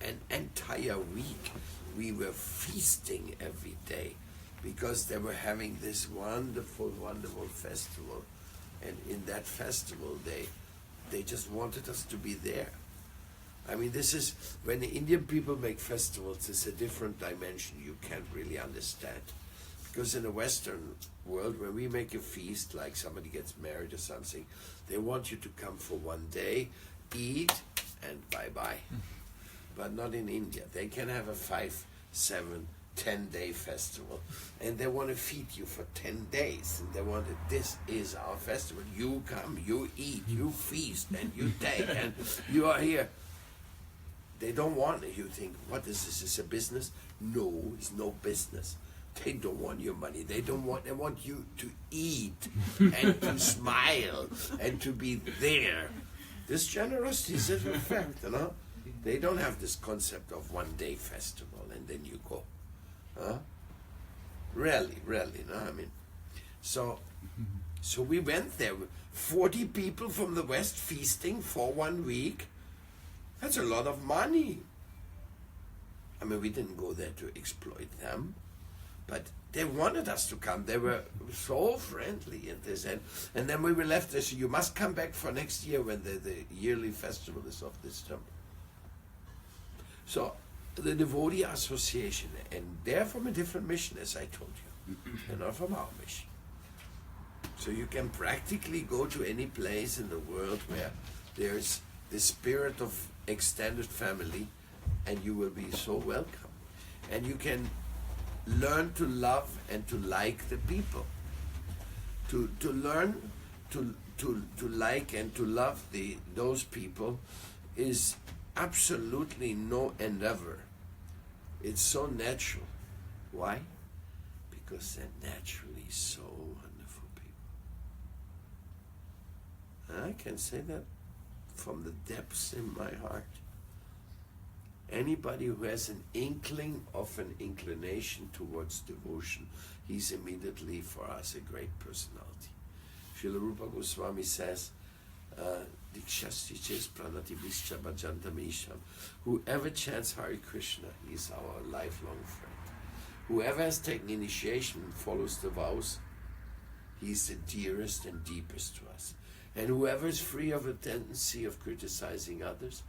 an entire week. We were feasting every day because they were having this wonderful, wonderful festival. And in that festival, they just wanted us to be there. I mean, this is, when the Indian people make festivals, it's a different dimension you can't really understand. Because in the Western world, when we make a feast, like somebody gets married or something, they want you to come for one day, eat, and bye-bye. But not in India. They can have a 5, 7, 10-day festival, and they want to feed you for 10 days, and they want it, this is our festival. You come, you eat, you feast, and you take, and you are here. They don't want it. You think, what is this? Is a business? No, it's no business. They don't want your money. They want you to eat and to smile and to be there. This generosity is a fact, you know. They don't have this concept of one-day festival and then you go. Rarely, no? I mean, so we went there, 40 people from the West feasting for 1 week. That's a lot of money. I mean, we didn't go there to exploit them, but they wanted us to come. They were so friendly in this. And then we were left, they said, you must come back for next year when the yearly festival is of this temple. So, the Devotee Association, and they're from a different mission, as I told you. They're not from our mission. So you can practically go to any place in the world where there's the spirit of extended family, and you will be so welcome. And you can learn to love and to like the people. To learn to like and to love those people is absolutely no endeavor. It's so natural. Why? Because they're naturally so wonderful people. And I can say that from the depths in my heart. Anybody who has an inkling of an inclination towards devotion, he's immediately for us a great personality. Srila Rupa Goswami says, whoever chants Hare Krishna is our lifelong friend. Whoever has taken initiation and follows the vows, he is the dearest and deepest to us. And whoever is free of a tendency of criticizing others,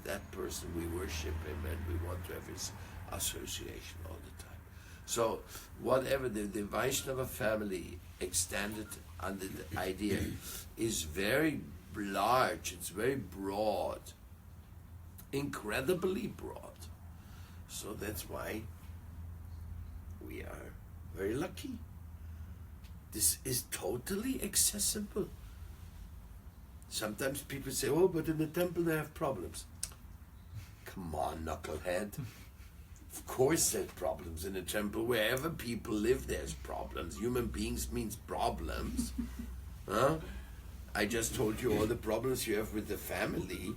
that person, we worship him and we want to have his association all the time. So whatever the Vaishnava family extended under the idea is very large, it's very broad, incredibly broad. So that's why we are very lucky This is totally accessible. Sometimes people say, oh, but in the temple they have problems. Come on, knucklehead. Of course there's problems in the temple. Wherever people live, there's problems. Human beings means problems. Huh? I just told you all the problems you have with the family.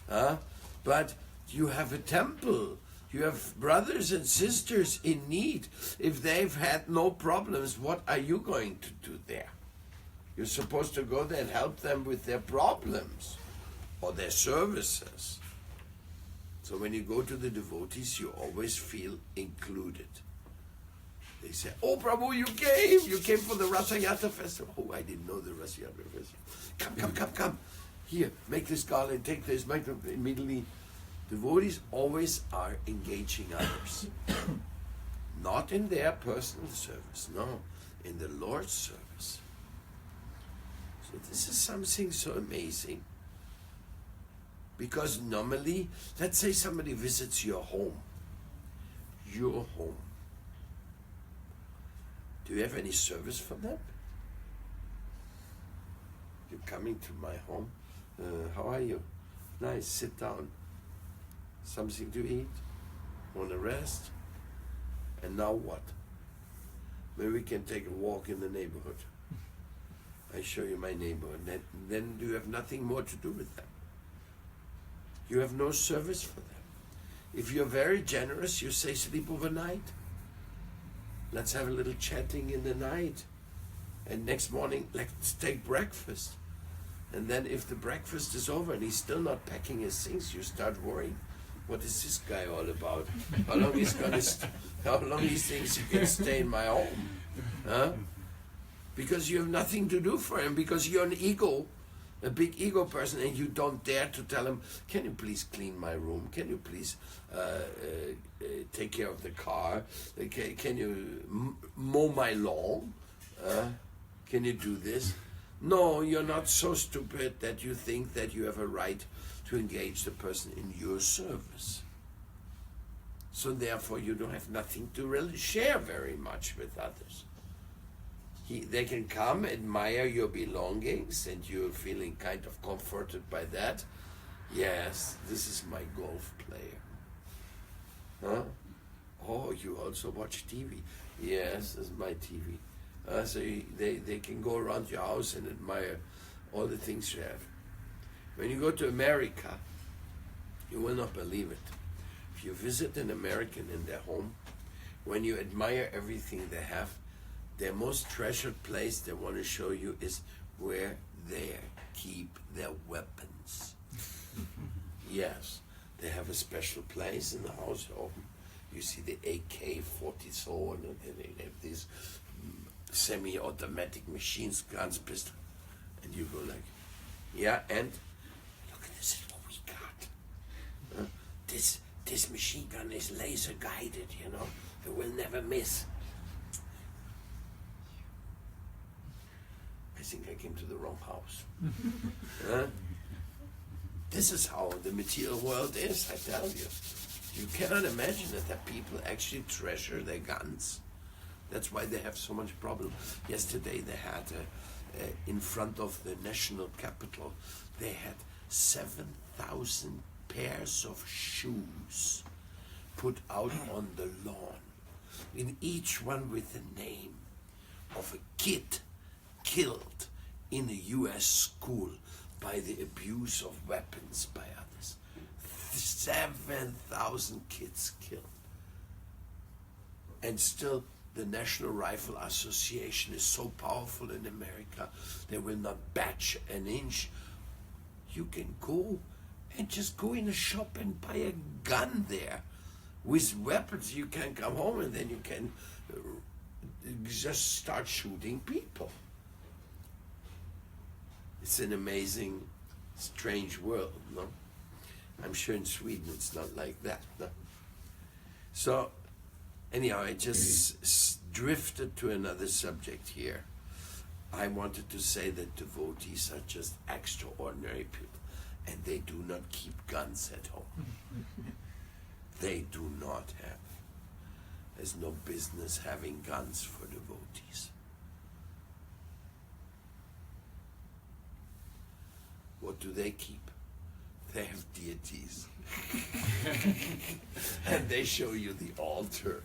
Huh? But you have a temple. You have brothers and sisters in need. If they've had no problems, what are you going to do there? You're supposed to go there and help them with their problems or their services. So when you go to the devotees, you always feel included. They say, oh, Prabhu, you came for the Rasayatra festival. Oh, I didn't know the Rasayatra festival. Come. Here, make this garland, take this, make them immediately. Devotees always are engaging others. Not in their personal service, no, in the Lord's service. So this is something so amazing. Because normally, let's say somebody visits your home. Your home. Do you have any service for them? You're coming to my home. How are you? Nice, sit down. Something to eat? Want to rest? And now what? Maybe we can take a walk in the neighborhood. I show you my neighborhood. Then you have nothing more to do with them. You have no service for them. If you're very generous, you say sleep overnight. Let's have a little chatting in the night. And next morning, let's take breakfast. And then if the breakfast is over and he's still not packing his things, you start worrying. What is this guy all about? How long he thinks he can stay in my home? Huh? Because you have nothing to do for him, because you're an ego, a big ego person, and you don't dare to tell him, can you please clean my room? Can you please take care of the car? Can you mow my lawn? Can you do this? No, you're not so stupid that you think that you have a right to engage the person in your service. So therefore you don't have nothing to really share very much with others. They can come, admire your belongings, and you're feeling kind of comforted by that. Yes, this is my golf player. Huh? Oh, you also watch TV. Yes, this is my TV. So they can go around your house and admire all the things you have. When you go to America, you will not believe it. If you visit an American in their home, when you admire everything they have, their most treasured place they want to show you is where they keep their weapons. Yes, they have a special place in the house. You see the AK-47, and then they have these semi-automatic machines, guns, pistols, and you go like, yeah, and look, this is what we got. This machine gun is laser guided, you know. It will never miss. I think I came to the wrong house. This is how the material world is, I tell you. You cannot imagine it, that people actually treasure their guns. That's why they have so much problem. Yesterday they had, in front of the national capital, they had 7,000 pairs of shoes put out on the lawn, in each one with the name of a kid killed in a US school by the abuse of weapons by others. 7,000 kids killed. And still the National Rifle Association is so powerful in America, they will not budge an inch. You can go and just go in a shop and buy a gun there. With weapons you can come home and then you can just start shooting people. It's an amazing, strange world, no? I'm sure in Sweden it's not like that, no? So, anyhow, I just drifted to another subject here. I wanted to say that devotees are just extraordinary people, and they do not keep guns at home. They do not have. There's no business having guns for devotees. What do they keep? They have deities. And they show you the altar.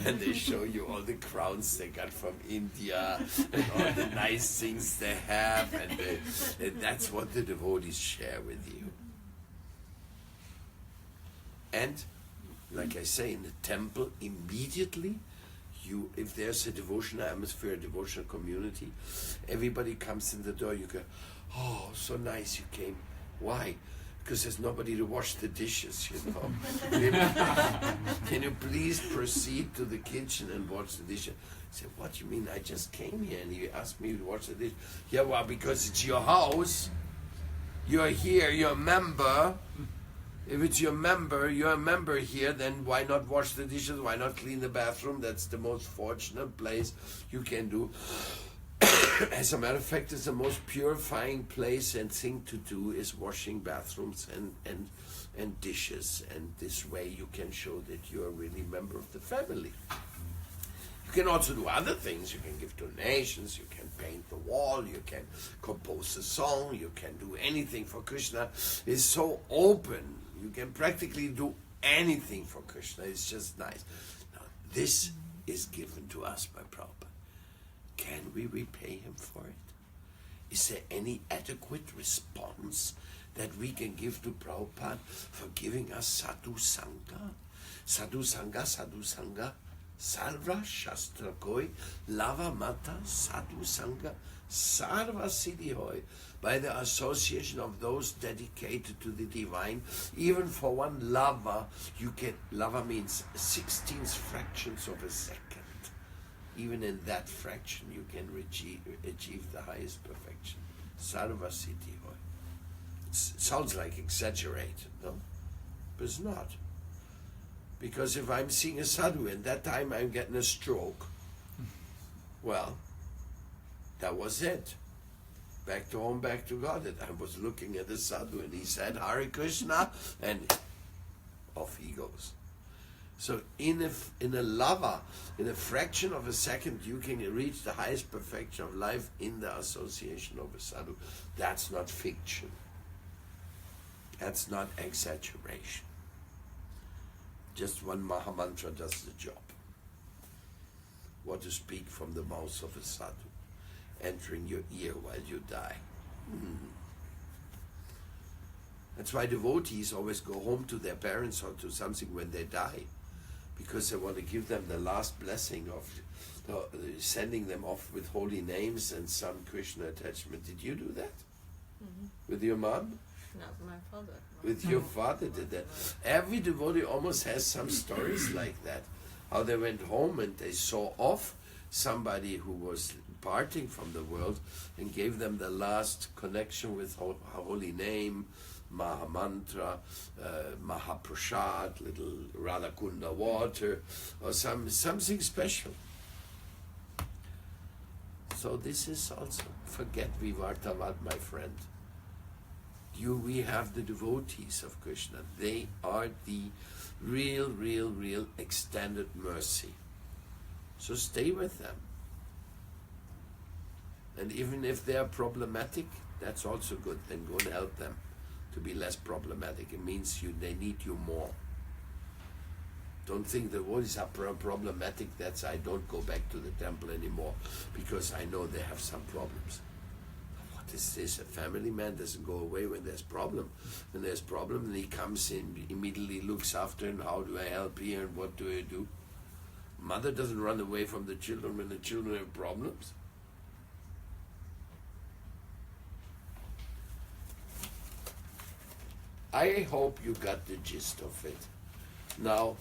And they show you all the crowns they got from India and all the nice things they have. And that's what the devotees share with you. And, like I say, in the temple, immediately, if there's a devotional atmosphere, a devotional community, everybody comes in the door, you go, oh, so nice you came. Why? Because there's nobody to wash the dishes, you know. Can you please proceed to the kitchen and wash the dishes? I said, what do you mean? I just came here and you asked me to wash the dishes. Yeah, well, because it's your house. You're here, you're a member. If it's you're a member here, then why not wash the dishes? Why not clean the bathroom? That's the most fortunate place you can do. As a matter of fact, it's the most purifying place and thing to do is washing bathrooms and dishes. And this way you can show that you're really a member of the family. You can also do other things. You can give donations, you can paint the wall, you can compose a song, you can do anything for Krishna. It's so open. You can practically do anything for Krishna. It's just nice. Now, this is given to us by Prabhupada. Can we repay him for it? Is there any adequate response that we can give to Prabhupada for giving us sadhu sangha? Sadhu sangha, sadhu sangha, sarva shastra koi, lava mata, sadhu sangha, sarva siddhi hoy. By the association of those dedicated to the divine, even for one lava, lava means 16 fractions of a second. Even in that fraction, you can achieve the highest perfection. Sarva siddhi hoy. Sounds like exaggerated, no? But it's not. Because if I'm seeing a sadhu and that time I'm getting a stroke, well, that was it. Back to home, back to God. And I was looking at the sadhu and he said, Hare Krishna, and off he goes. So in a lava, in a fraction of a second, you can reach the highest perfection of life in the association of a sadhu. That's not fiction. That's not exaggeration. Just one Mahamantra does the job. What to speak from the mouth of a sadhu, entering your ear while you die. That's why devotees always go home to their parents or to something when they die, because they want to give them the last blessing of sending them off with holy names and some Krishna attachment. Did you do that? With your mom? Not my father. With your father did that. Every devotee almost has some stories like that. How they went home and they saw off somebody who was parting from the world and gave them the last connection with holy name, Mahamantra, Mahaprasad, little Radhakunda water, or something special. So this is also, forget Vivartavad, my friend. We have the devotees of Krishna. They are the real extended mercy. So stay with them. And even if they are problematic, that's also good. Then go and help them to be less problematic. It means they need you more. Don't think the devotees are problematic. That's I don't go back to the temple anymore because I know they have some problems. What is this? A family man doesn't go away when there's problem. When there's problem, then he comes in, immediately looks after him. How do I help here and what do I do? Mother doesn't run away from the children when the children have problems. I hope you got the gist of it. Now,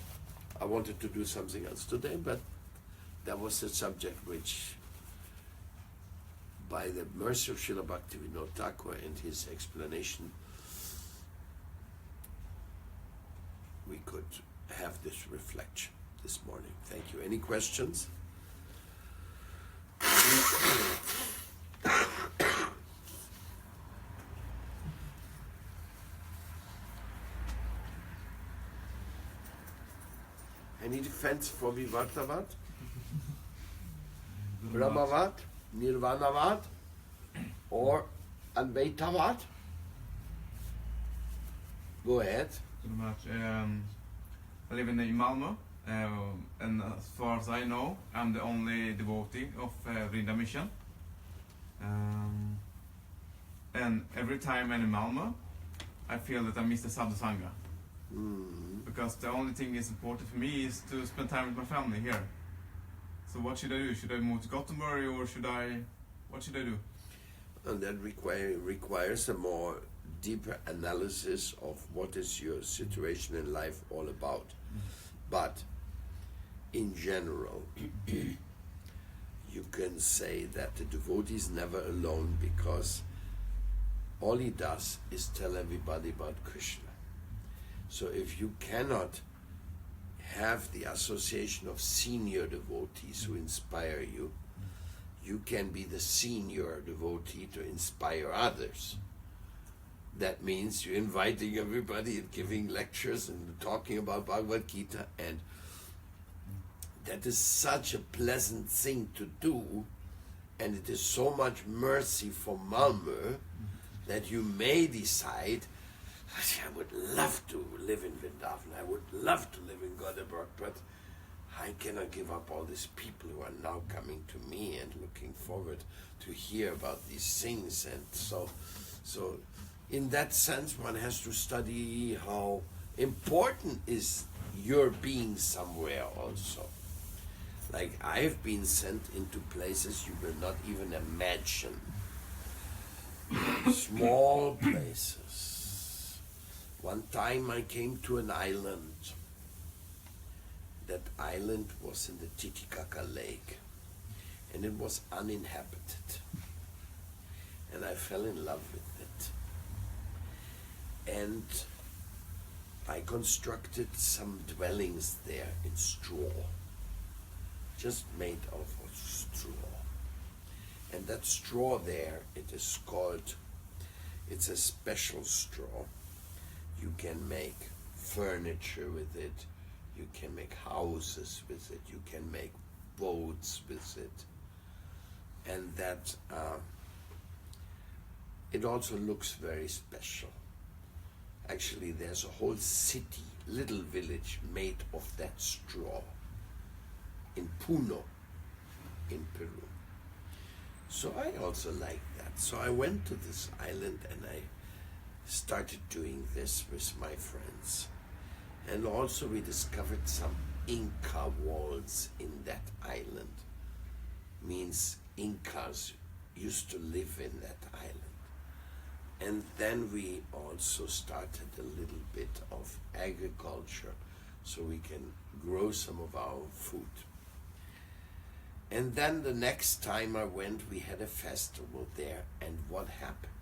I wanted to do something else today, but that was the subject which, by the mercy of Srila Bhaktivinoda Thakur and his explanation, we could have this reflection this morning. Thank you. Any questions? Any defense for Vivartavad? Brahmavad? Nirvanavad? Or Advaitavad? Go ahead. Pretty much. I live in Malmö, and as far as I know, I'm the only devotee of Vrinda Mission. And every time I'm in Malmö, I feel that I miss the Sadhusanga. Because the only thing that's important for me is to spend time with my family here. So what should I do? Should I move to Gothenburg, or what should I do? And that requires a more deeper analysis of what is your situation in life all about. But in general, you can say that the devotee is never alone, because all he does is tell everybody about Krishna. So if you cannot have the association of senior devotees who inspire you, you can be the senior devotee to inspire others. That means you're inviting everybody and giving lectures and talking about Bhagavad Gita, and that is such a pleasant thing to do, and it is so much mercy for Malmö that you may decide, I would love to live in Vrindavan, I would love to live in Gothenburg, but I cannot give up all these people who are now coming to me and looking forward to hear about these things. And so in that sense, one has to study how important is your being somewhere also. Like, I've been sent into places you will not even imagine. Small places. One time I came to an island. That island was in the Titicaca Lake, and it was uninhabited. And I fell in love with it. And I constructed some dwellings there in straw, just made of straw. And that straw there, it's a special straw. You can make furniture with it, you can make houses with it, you can make boats with it. And that, it also looks very special. Actually, there's a whole city, little village made of that straw in Puno, in Peru. So I also like that. So I went to this island and I started doing this with my friends. And also we discovered some Inca walls in that island. Means Incas used to live in that island. And then we also started a little bit of agriculture so we can grow some of our food. And then the next time I went, we had a festival there, and what happened?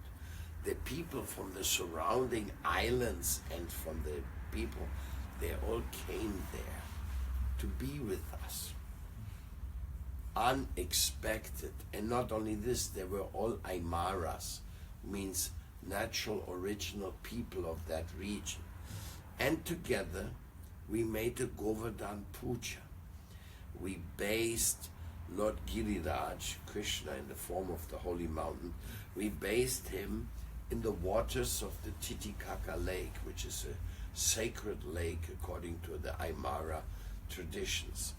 The people from the surrounding islands and from the people, they all came there to be with us. Unexpected. And not only this, they were all Aymaras, means natural original people of that region. And together we made a Govardhan Puja. We based Lord Giriraj, Krishna in the form of the holy mountain, we based him in the waters of the Titicaca Lake, which is a sacred lake according to the Aymara traditions.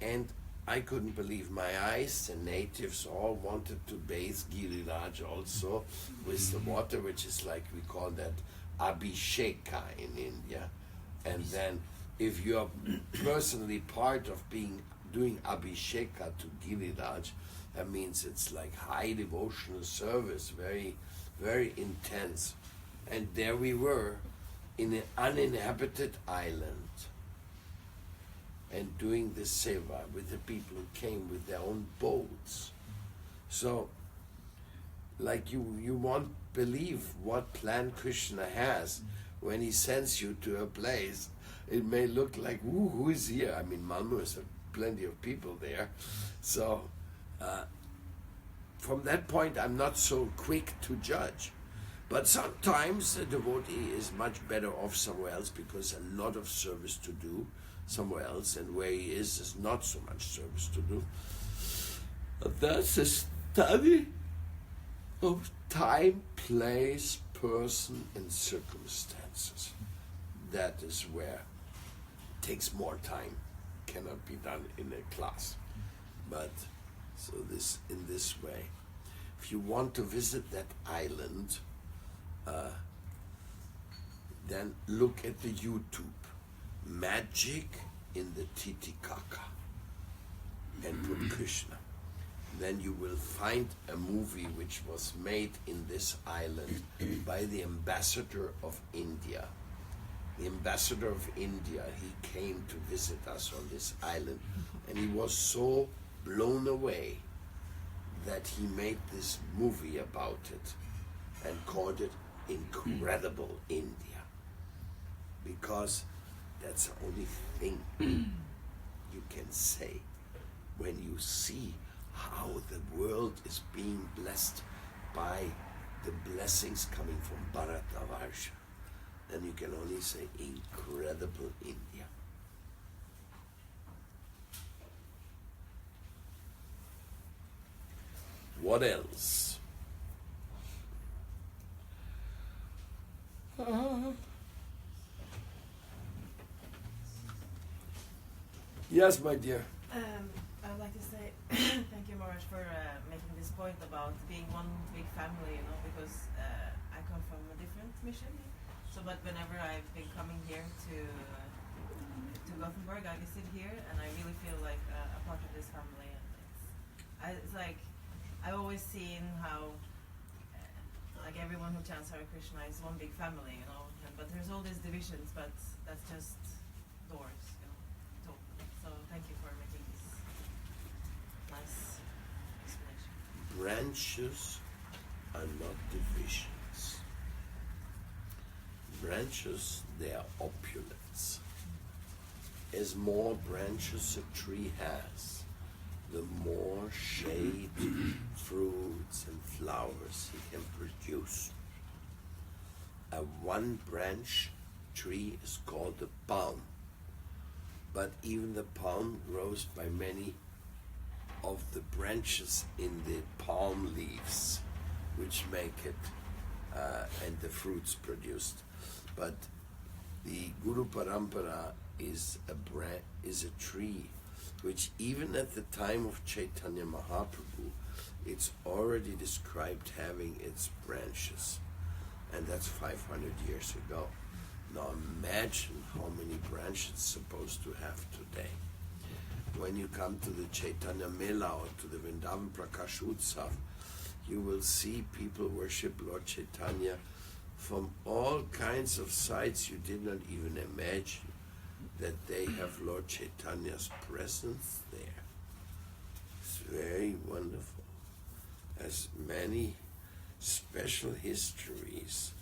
And I couldn't believe my eyes. The natives all wanted to bathe Giriraj also with the water, which is like, we call that Abhisheka in India. And then if you are personally part of doing Abhisheka to Giriraj, that means it's like high devotional service, very, very intense. And there we were in an uninhabited island and doing the seva with the people who came with their own boats. So, like you won't believe what plan Krishna has when he sends you to a place. It may look like, ooh, who is here? I mean, Malmö is plenty of people there. So, from that point, I'm not so quick to judge. But sometimes a devotee is much better off somewhere else because a lot of service to do somewhere else, and where he is not so much service to do. That's a study of time, place, person, and circumstance. process. That is where it takes more time, cannot be done in a class. But so this in this way, if you want to visit that island, then look at the YouTube, Magic in the Titicaca, and put Krishna. Then you will find a movie which was made in this island by the ambassador of India. The ambassador of India, he came to visit us on this island, and he was so blown away that he made this movie about it and called it Incredible India, because that's the only thing you can say when you see how the world is being blessed by the blessings coming from Bharatavarsha. Then you can only say Incredible India. What else? Yes, my dear. I would like to say thank you, Maharaj, for making this point about being one big family, you know, because I come from a different mission. So, but whenever I've been coming here to Gothenburg, I visit here, and I really feel like a part of this family. And it's like I've always seen how like everyone who chants Hare Krishna is one big family, you know. But there's all these divisions, but that's just doors, you know. So thank you for making this nice explanation. Branches are not divisions. Branches, they are opulence. As more branches a tree has, the more shade, fruits and flowers he can produce. A one-branch tree is called a palm, but even the palm grows by many of the branches in the palm leaves, which make it, and the fruits produced. But the Guru Parampara is a tree which even at the time of Chaitanya Mahaprabhu, it's already described having its branches. And that's 500 years ago. Now imagine how many branches it's supposed to have today. When you come to the Chaitanya Mela or to the Vrindavan Prakash Utsav, you will see people worship Lord Chaitanya from all kinds of sides you did not even imagine that they have Lord Chaitanya's presence there. It's very wonderful. As many special histories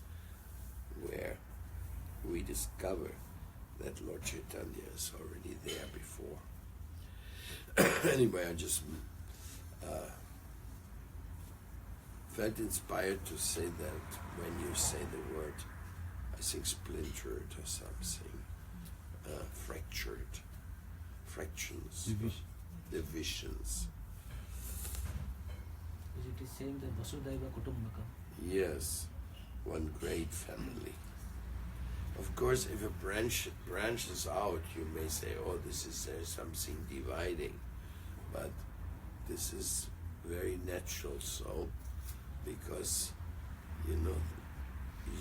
where we discover that Lord Chaitanya is already there before. Anyway, I just felt inspired to say that when you say the word, I think splintered or something, fractured, fractions, divisions. It is saying that Vasudhaiva Kutumbakam. Yes, one great family. Of course, if a branch branches out, you may say, "Oh, there's something dividing," but this is very natural. So, because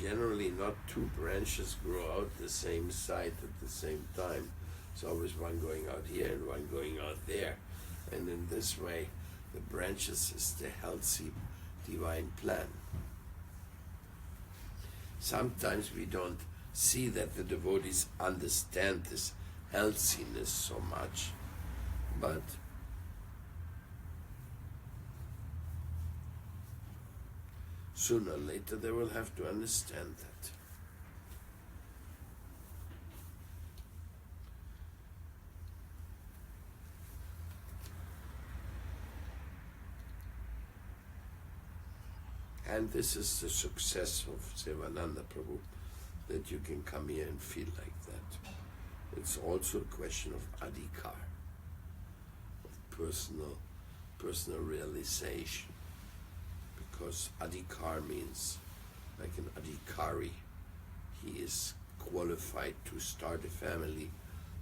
generally not two branches grow out the same side at the same time. It's always one going out here and one going out there, and in this way, the branches is the healthy divine plan. Sometimes we don't see that the devotees understand this healthiness so much, but sooner or later they will have to understand that. And this is the success of Sevananda Prabhu, that you can come here and feel like that. It's also a question of adhikar, of personal realization. Because adhikar means like an adhikari. he is qualified to start a family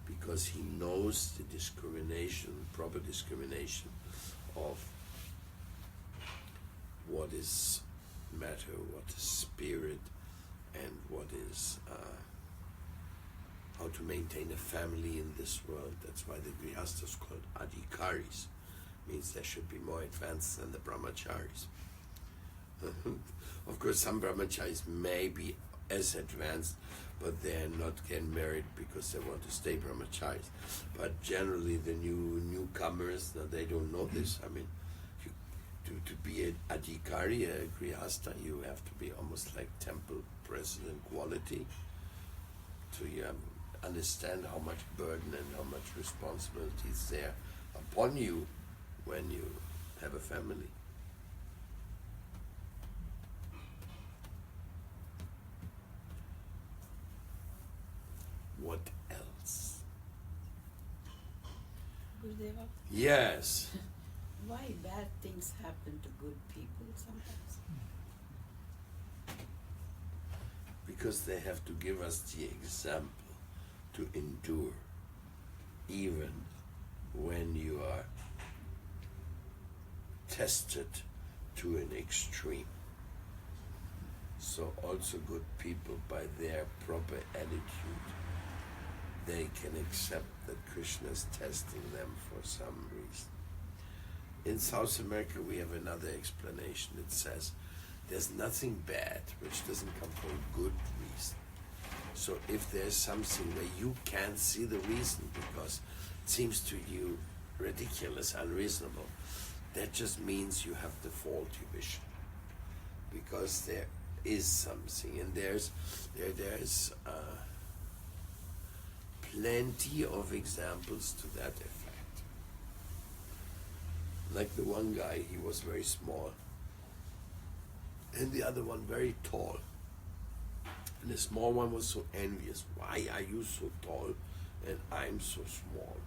because he knows the discrimination, proper discrimination of what is matter, what is spirit, and what is how to maintain a family in this world. That's why the Grihastas called Adhikaris. Means they should be more advanced than the Brahmacharis. Of course, some Brahmacharis may be as advanced, but they are not getting married because they want to stay Brahmacharis. But generally, the newcomers, they don't know this. I mean, to be an Adhikari, a Grihasta, you have to be almost like temple president quality. So you understand how much burden and how much responsibility is there upon you when you have a family. What else? Gurudeva, Yes. why bad things happen to good people sometimes? Because they have to give us the example to endure, even when you are tested to an extreme. So also good people, by their proper attitude, they can accept that Krishna is testing them for some reason. In South America we have another explanation. It says there's nothing bad which doesn't come for a good reason. So if there's something where you can't see the reason because it seems to you ridiculous, unreasonable, that just means you have the faulty vision. Because there is something, and there's plenty of examples to that effect. Like the one guy, he was very small, and the other one very tall. And the small one was so envious. Why are you so tall and I'm so small?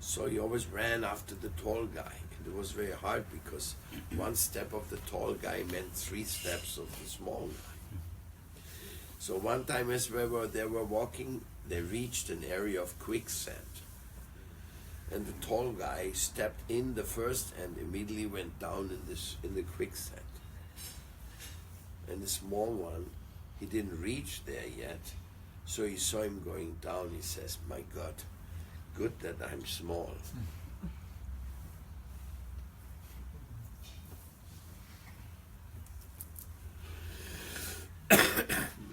So he always ran after the tall guy. And it was very hard because one step of the tall guy meant 3 steps of the small guy. So one time as they were walking, they reached an area of quicksand. And the tall guy stepped in the first and immediately went down in the quicksand. And the small one, he didn't reach there yet, so he saw him going down. He says, "My God, good that I'm small."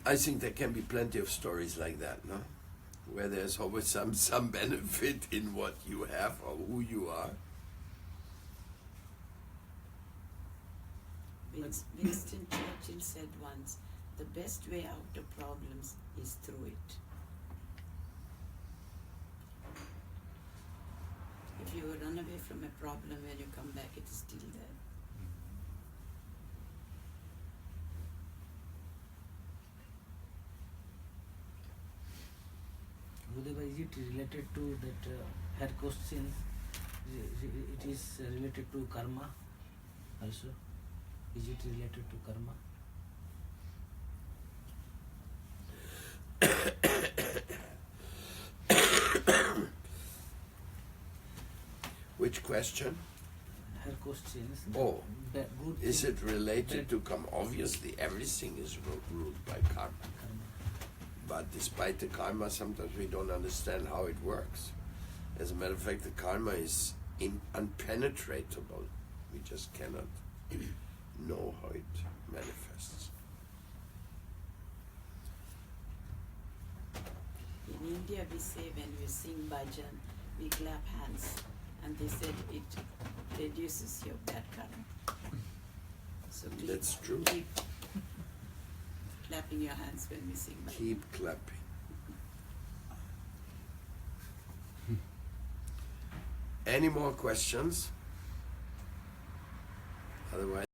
I think there can be plenty of stories like that, no? Where there's always some benefit in what you have or who you are. Winston Churchill said once, the best way out of problems is through it. If you run away from a problem, when you come back, it is still there. Gurudeva, is it related to that hair question? It is related to karma also? Is it related to karma? Which question? Her questions. Oh, Good is thing, it related bad to karma? Obviously, everything is ruled by karma. karma? But despite the karma, sometimes we don't understand how it works. As a matter of fact, the karma is unpenetratable. We just cannot know how it manifests. In India, we say when we sing bhajan, we clap hands, and they said it reduces your bad karma. So That's true. keep clapping your hands when we sing bhajan. Keep clapping. Any more questions? Otherwise.